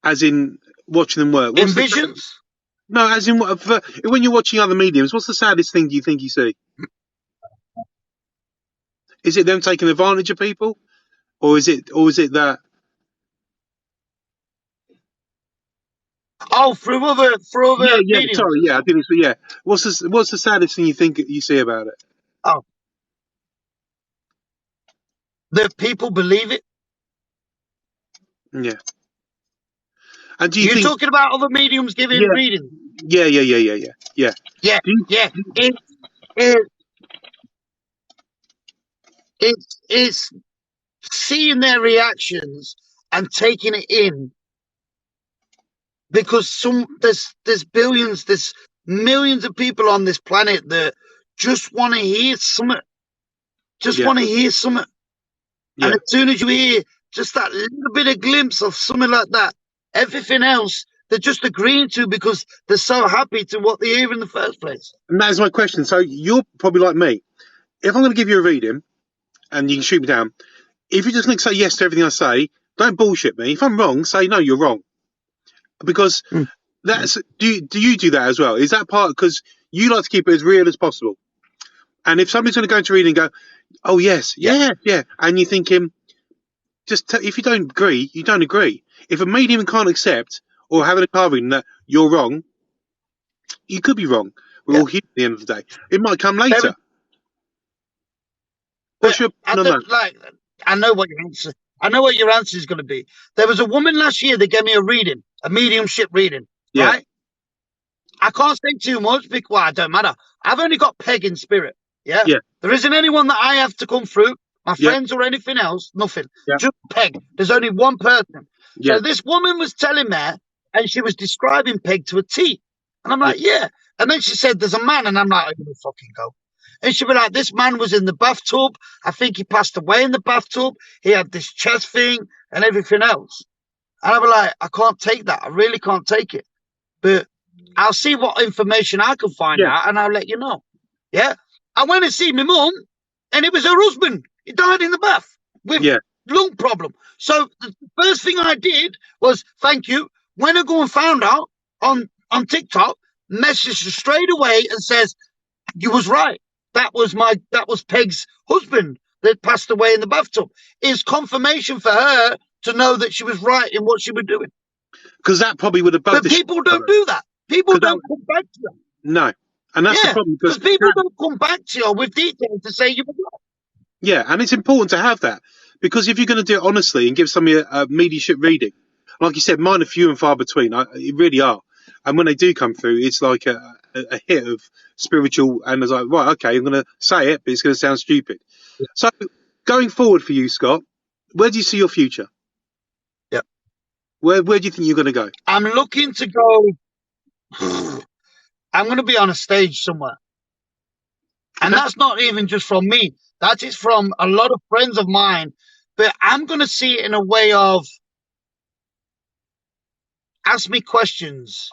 As in watching them work. In visions? No, as in when you're watching other mediums, what's the saddest thing do you think you see? Is it them taking advantage of people, or is it that? Oh, through other mediums. Sorry, I didn't. Yeah, what's the saddest thing you think you see about it? Oh, that people believe it. Yeah. And do you're think, talking about other mediums giving readings? Yeah. It's seeing their reactions and taking it in, because there's billions, there's millions of people on this planet that just want to hear something. Want to hear something. And as soon as you hear just that little bit of glimpse of something like that, everything else they're just agreeing to, because they're so happy to what they hear in the first place. And that is my question. So you're probably like me. If I'm going to give you a reading, and you can shoot me down, if you're just going to say yes to everything I say, don't bullshit me. If I'm wrong, say no, you're wrong. Because that's do you do that as well? Is that part because you like to keep it as real as possible? And if somebody's going to go into reading and go, oh yes, yeah, and you're thinking, if you don't agree, you don't agree. If a medium can't accept or have a card reading that you're wrong, you could be wrong. We're all here at the end of the day. It might come later. I know what your answer. I know what your answer is going to be. There was a woman last year that gave me a reading, a mediumship reading. Right? I can't say too much because it don't matter. I've only got Peg in spirit. Yeah. There isn't anyone that I have to come through, my friends or anything else. Nothing. Just Peg. There's only one person. So this woman was telling me, and she was describing Peg to a T. And I'm like, And then she said, "There's a man," and I'm like, "I'm gonna fucking go." And she'd be like, "This man was in the bathtub. I think he passed away in the bathtub. He had this chest thing and everything else." And I'd be like, "I can't take that. I really can't take it. But I'll see what information I can find out, and I'll let you know." Yeah. I went and see my mum, and it was her husband. He died in the bath with lung problem. So the first thing I did was, thank you. When I go and found out on TikTok, messaged her straight away and says, "You was right. That was Peg's husband that passed away in the bathtub." Is confirmation for her to know that she was right in what she was doing. Because that probably would have bugged But people don't do that. People don't come back to you. No. And that's the problem. Because people don't come back to you with details to say you were right. Yeah, and it's important to have that. Because if you're going to do it honestly and give somebody a mediumship reading, like you said, mine are few and far between. It really are. And when they do come through, it's like a hit of spiritual, and it's like, right, okay, I'm going to say it, but it's going to sound stupid. So going forward for you, Scott, where do you see your future? Yeah. Where do you think you're going to go? I'm looking to go. I'm going to be on a stage somewhere. And Okay. that's not even just from me. That is from a lot of friends of mine. But I'm going to see it in a way of ask me questions.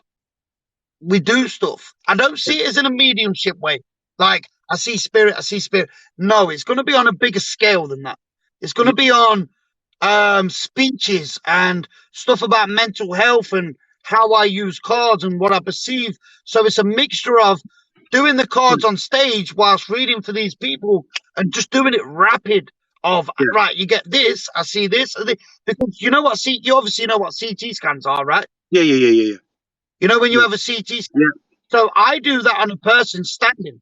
We do stuff. I don't see it as in a mediumship way. Like, I see spirit, I see spirit. No, it's going to be on a bigger scale than that. It's going to be on speeches and stuff about mental health and how I use cards and what I perceive. So it's a mixture of doing the cards on stage whilst reading for these people and just doing it rapid. Of Yeah. right, you get this, I see this, because you know what? You obviously know what CT scans are, right? Yeah. You know when you Yeah. have a CT scan. Yeah. So I do that on a person standing.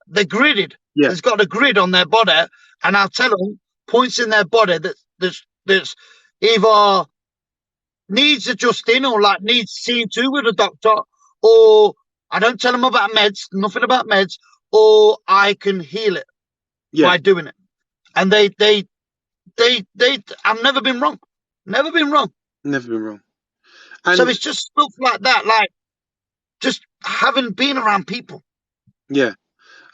They're gridded. Yeah. There's got a grid on their body, and I'll tell them points in their body that there's either needs adjusting or like needs seeing to with a doctor, or I don't tell them about meds, nothing about meds, or I can heal it by doing it. And they I've never been wrong. Never been wrong. Never been wrong. And so it's just stuff like that, like just having been around people. Yeah,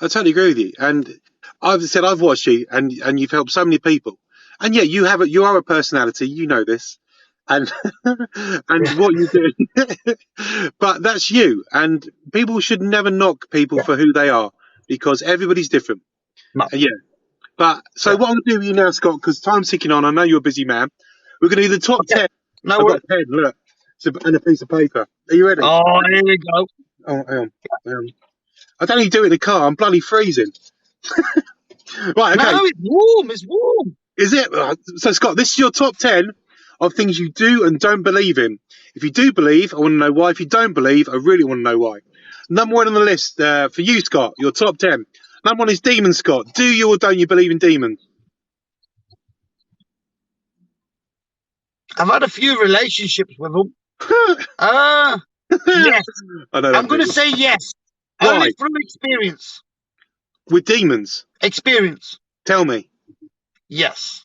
I totally agree with you. And I've watched you, and you've helped so many people. And yeah, you are a personality. You know this, and and what you do. But that's you. And people should never knock people for who they are, because everybody's different. No. Yeah. But so what I'm going to do with you now, Scott, because time's ticking on. I know you're a busy man. We're going to do the top 10. No, I've got a pen, look, and a piece of paper. Are you ready? Oh, here we go. Oh, hang on. I don't need to do it in the car. I'm bloody freezing. Right, okay. No, it's warm. It's warm. Is it? So, Scott, this is your top 10 of things you do and don't believe in. If you do believe, I want to know why. If you don't believe, I really want to know why. Number one on the list for you, Scott, your top 10. Number one is demons, Scott. Do you or don't you believe in demons? I've had a few relationships with them. Yes. I'm going to say yes. Why? Only through experience. With demons? Experience. Tell me. Yes.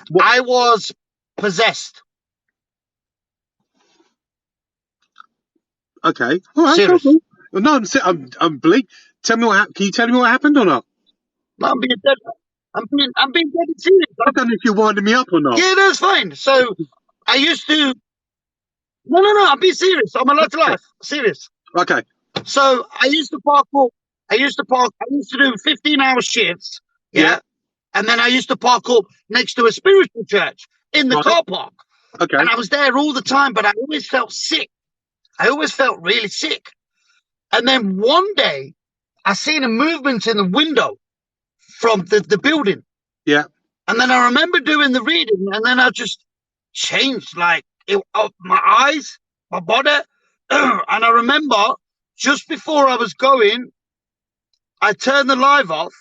What? I was possessed. Okay. All right. Serious. Cool. Well, no, I'm bleak. Tell me can you tell me what happened or not? No, I'm being dead. I'm being dead serious. I don't know if you're winding me up or not. Yeah, that's fine. So I used to. No. I'm being serious. I'm allowed to laugh. Serious. Okay. So I used to park up. I used to do 15-hour shifts. Yeah. And then I used to park up next to a spiritual church in the car park. Okay. And I was there all the time, but I always felt sick. I always felt really sick. And then one day, I seen a movement in the window from the building. Yeah. And then I remember doing the reading, and then I just changed, like my eyes, my body. And I remember just before I was going, I turned the live off,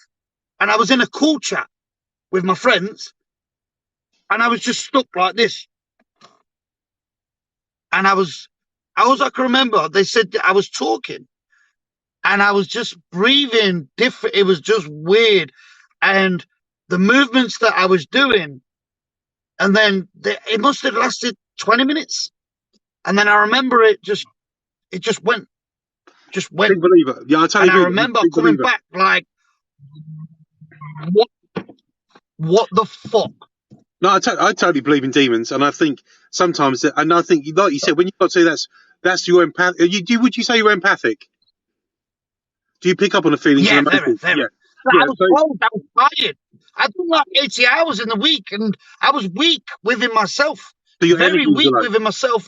and I was in a cool chat with my friends, and I was just stuck like this. And I can remember, they said I was talking, and I was just breathing different. It was just weird. And the movements that I was doing, and then it must have lasted 20 minutes. And then I remember it just went. Big believer. Yeah, I tell you. And I remember coming back like, what the fuck? No, I totally believe in demons, and I think sometimes, and I think, like you said, when you got to say that's your empathic. Would you say you're empathic? Do you pick up on the feelings? Yeah, of very. Yeah. I was cold. I was tired. I did like 80 hours in the week, and I was weak within myself. So very weak within myself.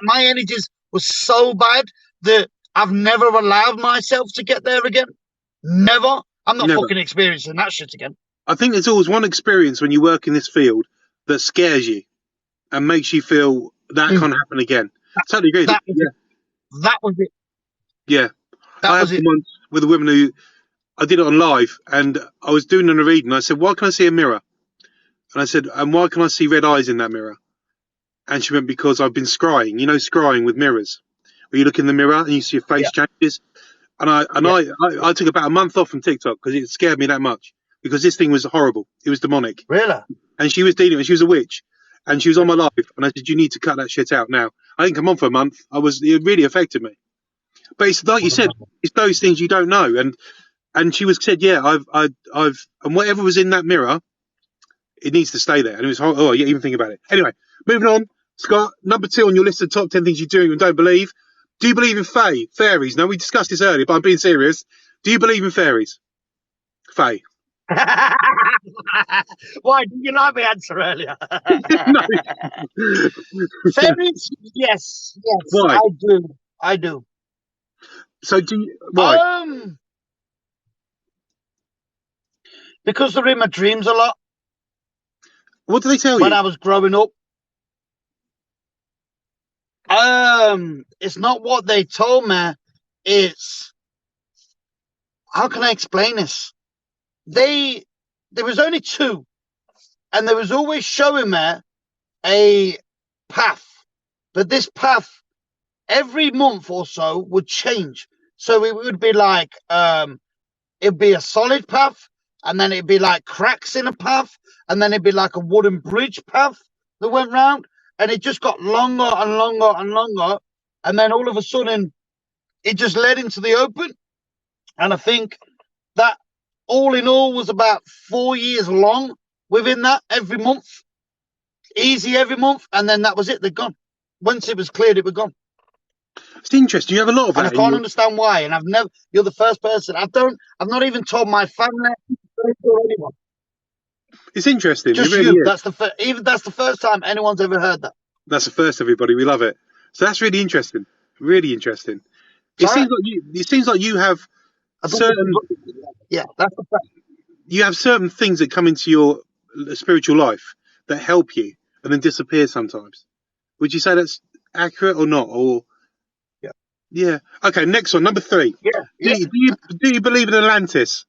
My energies was so bad that I've never allowed myself to get there again. Never. I'm not fucking experiencing that shit again. I think there's always one experience when you work in this field that scares you and makes you feel that can't happen again. Totally agree. That was it. Yeah. That was it. Once with a woman who I did it on live, and I was doing a reading. I said, "Why can I see a mirror?" And I said, "And why can I see red eyes in that mirror?" And she went, "Because I've been scrying. You know, scrying with mirrors, where you look in the mirror and you see your face changes." And I took about a month off from TikTok because it scared me that much. because this thing was horrible. It was demonic. Really? And she was dealing with it. She was a witch. And she was on my life. And I said, you need to cut that shit out now. I didn't come on for a month. It really affected me. But it's like you said, it's those things you don't know. And she said, yeah, and whatever was in that mirror, it needs to stay there. And it was, oh, yeah, even think about it. Anyway, moving on. Scott, number 2 on your list of top 10 things you do and don't believe. Do you believe in fairies? Now, we discussed this earlier, but I'm being serious. Do you believe in fairies? Fae. Why did you like my answer earlier? No. Fairies, yes, Why? I do. So why? Because they're in my dreams a lot What do they tell when you? I was growing up. It's not what they told me. It's, how can I explain this? There was only 2, and they was always showing me a path, but this path every month or so would change. So it would be like it'd be a solid path, and then it'd be like cracks in a path, and then it'd be like a wooden bridge path that went round, and it just got longer and longer and longer, and then all of a sudden it just led into the open. And I think that all in all was about 4 years long within that, every month, easy every month, and then that was it. They're gone. Once it was cleared, it was gone. It's interesting. You have a lot of that. And I can't understand why. And you're the first person. I've not even told my family or anyone. It's interesting. Just it really you. Is. That's the first time anyone's ever heard that. That's the first, everybody. We love it. So that's really interesting. Really interesting. It seems like you have certain. Yeah, that's the fact. You have certain things that come into your spiritual life that help you and then disappear sometimes. Would you say that's accurate or not? Or yeah. Okay. Next one, number 3. Yeah. Do you believe in Atlantis?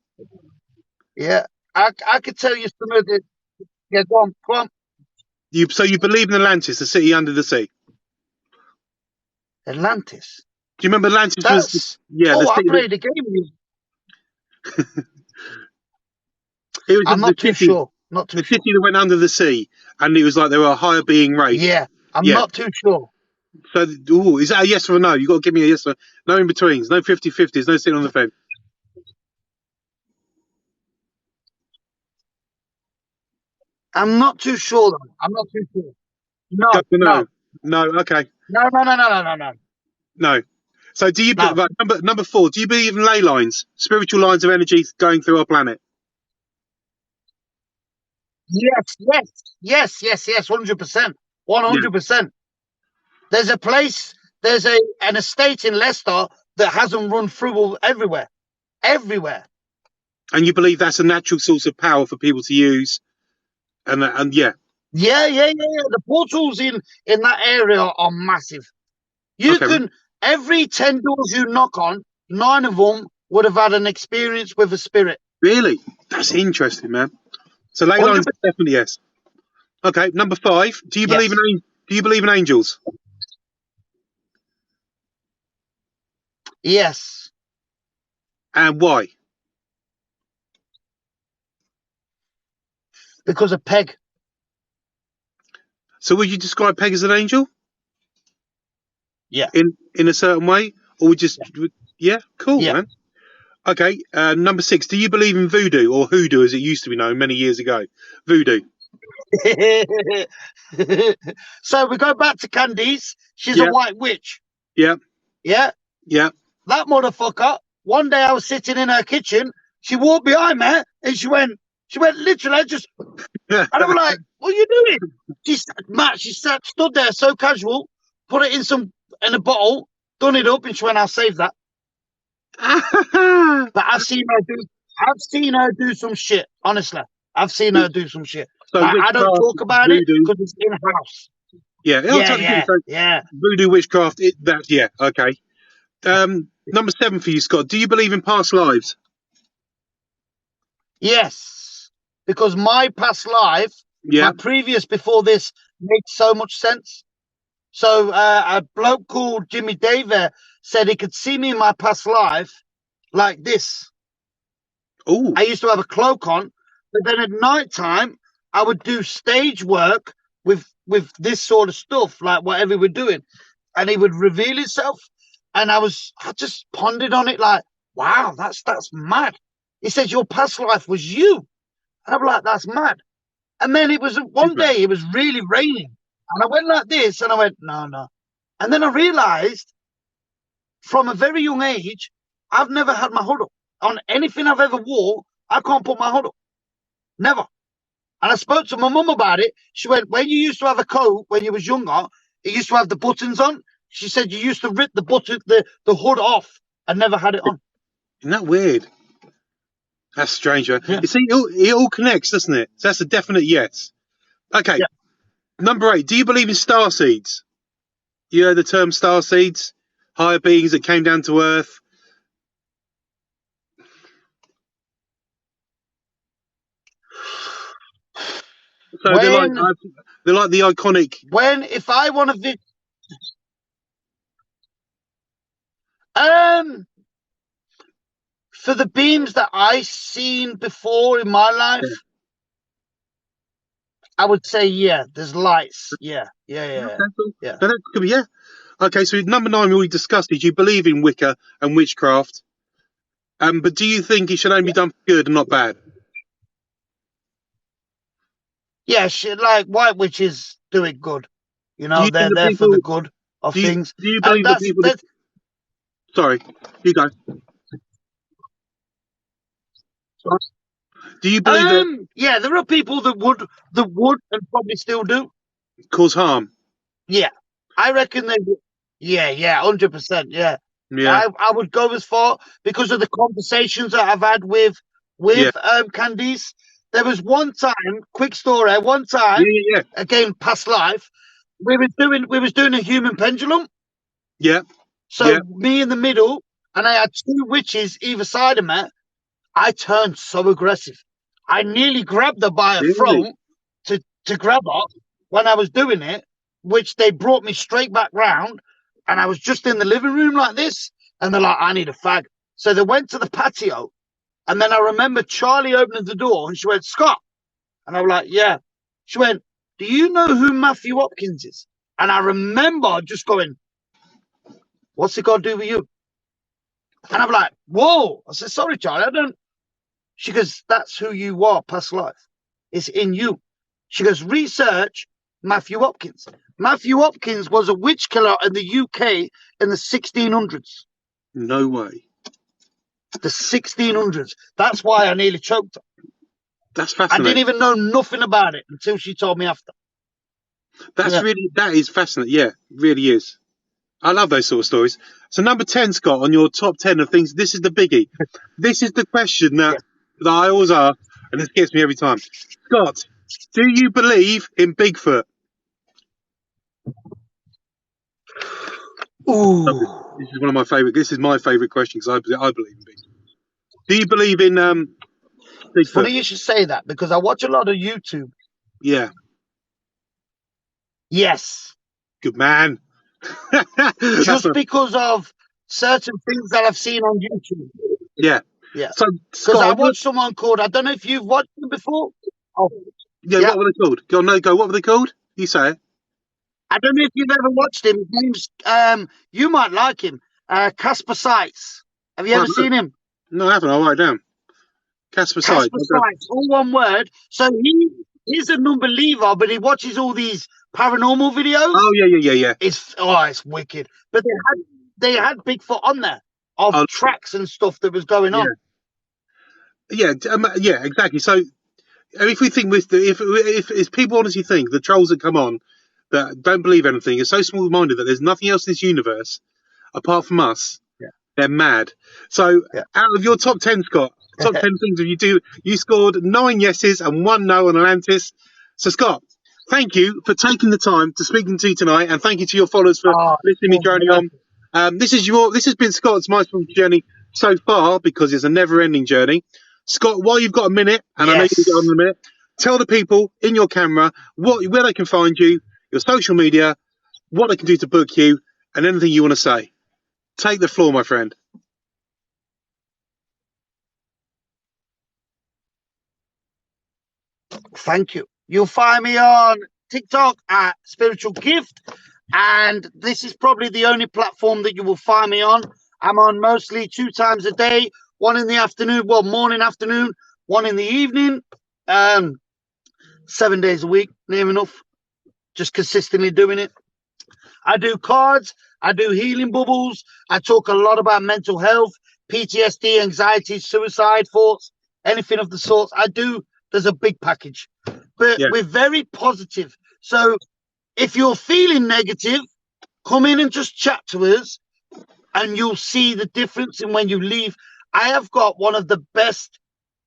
Yeah. I could tell you some of the. Yeah, go on. So you believe in Atlantis, the city under the sea? Atlantis. Do you remember Atlantis? I played a game with you. I'm not too sure. Not too sure. The city that went under the sea, and it was like they were a higher being race. Yeah, I'm not too sure. So, is that a yes or a no? You got to give me a yes or no in betweens, no 50-50s, no sitting on the fence. I'm not too sure. Though. I'm not too sure. No. Okay. No. So, do you number 4? Do you believe in ley lines, spiritual lines of energy going through our planet? Yes. 100%. 100%. There's a place. There's an estate in Leicester that hasn't run through everywhere. And you believe that's a natural source of power for people to use, and yeah. Yeah. The portals in that area are massive. Every 10 doors you knock on, 9 of them would have had an experience with a spirit. Really? That's interesting, man. So ley lines, definitely yes. Okay, number 5. Do you believe in angels? Yes. And why? Because of Peg. So would you describe Peg as an angel? Yeah. In a certain way? Or cool, man. Okay, number 6. Do you believe in voodoo, or hoodoo as it used to be known many years ago? Voodoo. So we go back to Candice. She's a white witch. Yeah. Yeah? Yeah. That motherfucker, one day I was sitting in her kitchen, she walked behind me and she went literally just, and I was like, what are you doing? She stood there so casual, put it in a bottle, done it up, and she went, I'll save that. But I've seen her do some shit, honestly. I've seen her do some shit. So I don't talk about it because it's in-house. Yeah. Voodoo, witchcraft, okay. Number 7 for you, Scott. Do you believe in past lives? Yes, because my past life, my previous before this, makes so much sense. So a bloke called Jimmy Daver said he could see me in my past life like this. Oh. I used to have a cloak on, But then at night time, I would do stage work with this sort of stuff, like whatever we're doing, and he would reveal himself. And I just pondered on it, like, wow, that's mad. He says your past life was you, and I'm like, that's mad. And then it was one day it was really raining, and I went like this, and I went, no, no. And then I realized from a very young age, I've never had my hood up on anything I've ever wore. I can't put my hood up, never. And I spoke to my mum about it. She went, when you used to have a coat when you was younger, it used to have the buttons on. She said you used to rip the hood off and never had it on. Isn't that weird? That's strange. Right? Yeah. You see, it all connects, doesn't it? So that's a definite yes. Okay. Yeah. Number 8. Do you believe in star seeds? You know the term star seeds? Higher beings that came down to Earth. So they're like the iconic. If I want to for the beams that I seen before in my life, I would say there's lights. Yeah. Okay, cool. Yeah. No, that could be, yeah. Okay, so number 9 we already discussed is you believe in Wicca and witchcraft. But do you think it should only be done for good and not bad? Yeah, like white witches do it good. You know, they're there for the good of things. Do you believe the people? Sorry, you go. Do you believe that? Yeah, there are people that would and probably still do Cause harm. Yeah, I reckon they. Yeah, 100%. Yeah. I would go as far because of the conversations that I've had with Candice. There was one time, quick story. One time, again, past life, we was doing a human pendulum. Yeah. So me in the middle, and I had 2 witches either side of me. I turned so aggressive. I nearly grabbed her by her throat to grab her when I was doing it, which they brought me straight back round, and I was just in the living room like this, and they're like, I need a fag. So they went to the patio, and then I remember Charlie opening the door, and she went, Scott. And I was like, yeah. She went, do you know who Matthew Hopkins is? And I remember just going, what's it got to do with you? And I'm like, whoa. I said, sorry, Charlie, I don't. She goes, that's who you are, past life. It's in you. She goes, research Matthew Hopkins. Matthew Hopkins was a witch killer in the UK in the 1600s. No way. The 1600s. That's why I nearly choked her. That's fascinating. I didn't even know nothing about it until she told me after. That is fascinating. Yeah, it really is. I love those sort of stories. So number 10, Scott, on your top 10 of things, this is the biggie. This is the question that I always ask, and this gets me every time. Scott, do you believe in Bigfoot? Ooh. This is one of my favorite. This is my favorite question because I believe in Bigfoot. Do you believe in Bigfoot? Funny you should say that because I watch a lot of YouTube. Yeah. Yes. Good man. Just because of certain things that I've seen on YouTube. Yeah. Yeah. So because I watched someone called, I don't know if you've watched them before. Oh. Yeah, what were they called? Go. What were they called? You say it. I don't know if you've ever watched him. His name's you might like him. Casper Sykes. Have you ever seen him? No, I haven't. I'll write it down. Casper Sykes. All one word. So he's a non-believer, but he watches all these paranormal videos. Oh yeah. It's wicked. But they had Bigfoot on there of tracks and stuff that was going on. Yeah, exactly. So if we think if people honestly think the trolls that come on that don't believe anything are so small-minded that there's nothing else in this universe apart from us, they're mad. So out of your top 10, Scott, top 10 things you scored 9 yeses and 1 no on Atlantis. So Scott, thank you for taking the time to speaking to you tonight, and thank you to your followers for listening to me journey on. This has been Scott's My Small Journey so far, because it's a never-ending journey. Scott, while you've got a minute, and I know you've got on in a minute, tell the people in your camera where they can find you, your social media, what they can do to book you, and anything you want to say. Take the floor, my friend. Thank you. You'll find me on TikTok at Spiritual Gift, and this is probably the only platform that you will find me on. I'm on mostly 2 times a day, one in the afternoon, well, morning, afternoon, one in the evening, 7 days a week, near enough, just consistently doing it. I do cards, I do healing bubbles, I talk a lot about mental health, PTSD, anxiety, suicide thoughts, anything of the sorts. I do. There's a big package, but Yeah. we're very positive. So if you're feeling negative, come in and just chat to us, and you'll see the difference in when you leave. I have got one of the best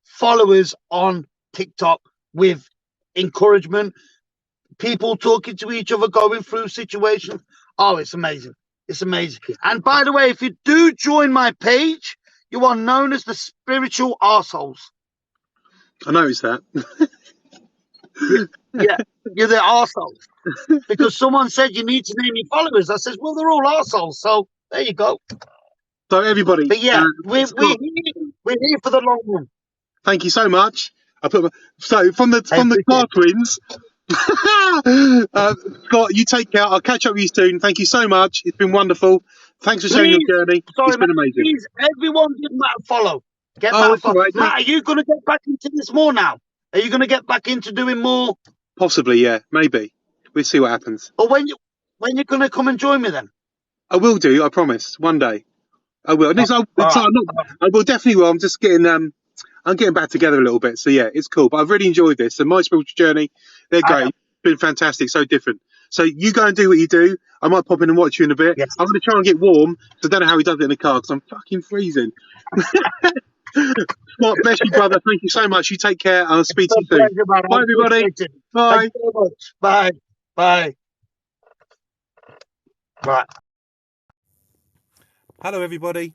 followers on TikTok with encouragement, people talking to each other, going through situations. Oh, it's amazing. It's amazing. And by the way, if you do join my page, you are known as the Spiritual Arseholes. I noticed that. Yeah, you're the arseholes. Because someone said you need to name your followers. I said, well, they're all arseholes. So there you go. So everybody, But yeah, we're Scott, here for the long run. thank you so much. So from the Car Twins, Scott, you take care. I'll catch up with you soon. Thank you so much. It's been wonderful. Thanks for sharing your journey. It's been amazing. Please, everyone, give Matt a follow. Get Matt a follow. Right, Matt, are you going to get back into this more now? Are you going to get back into doing more? Possibly, yeah, maybe. We'll see what happens. Or when you're going to come and join me then? I will do. I promise. One day, I will. I will definitely will. I'm just getting I'm getting back together a little bit. So yeah, it's cool. But I've really enjoyed this. And my spiritual journey, they're great. It's been fantastic. So different. So you go and do what you do. I might pop in and watch you in a bit. Yes. I'm going to try and get warm. So I don't know how he does it in the car because I'm fucking freezing. Scott, bless you, brother. Thank you so much. You take care. I'll speak to you soon. Bye, everybody. Bye. Thank you very much. Bye. Bye. Right. Hello, everybody.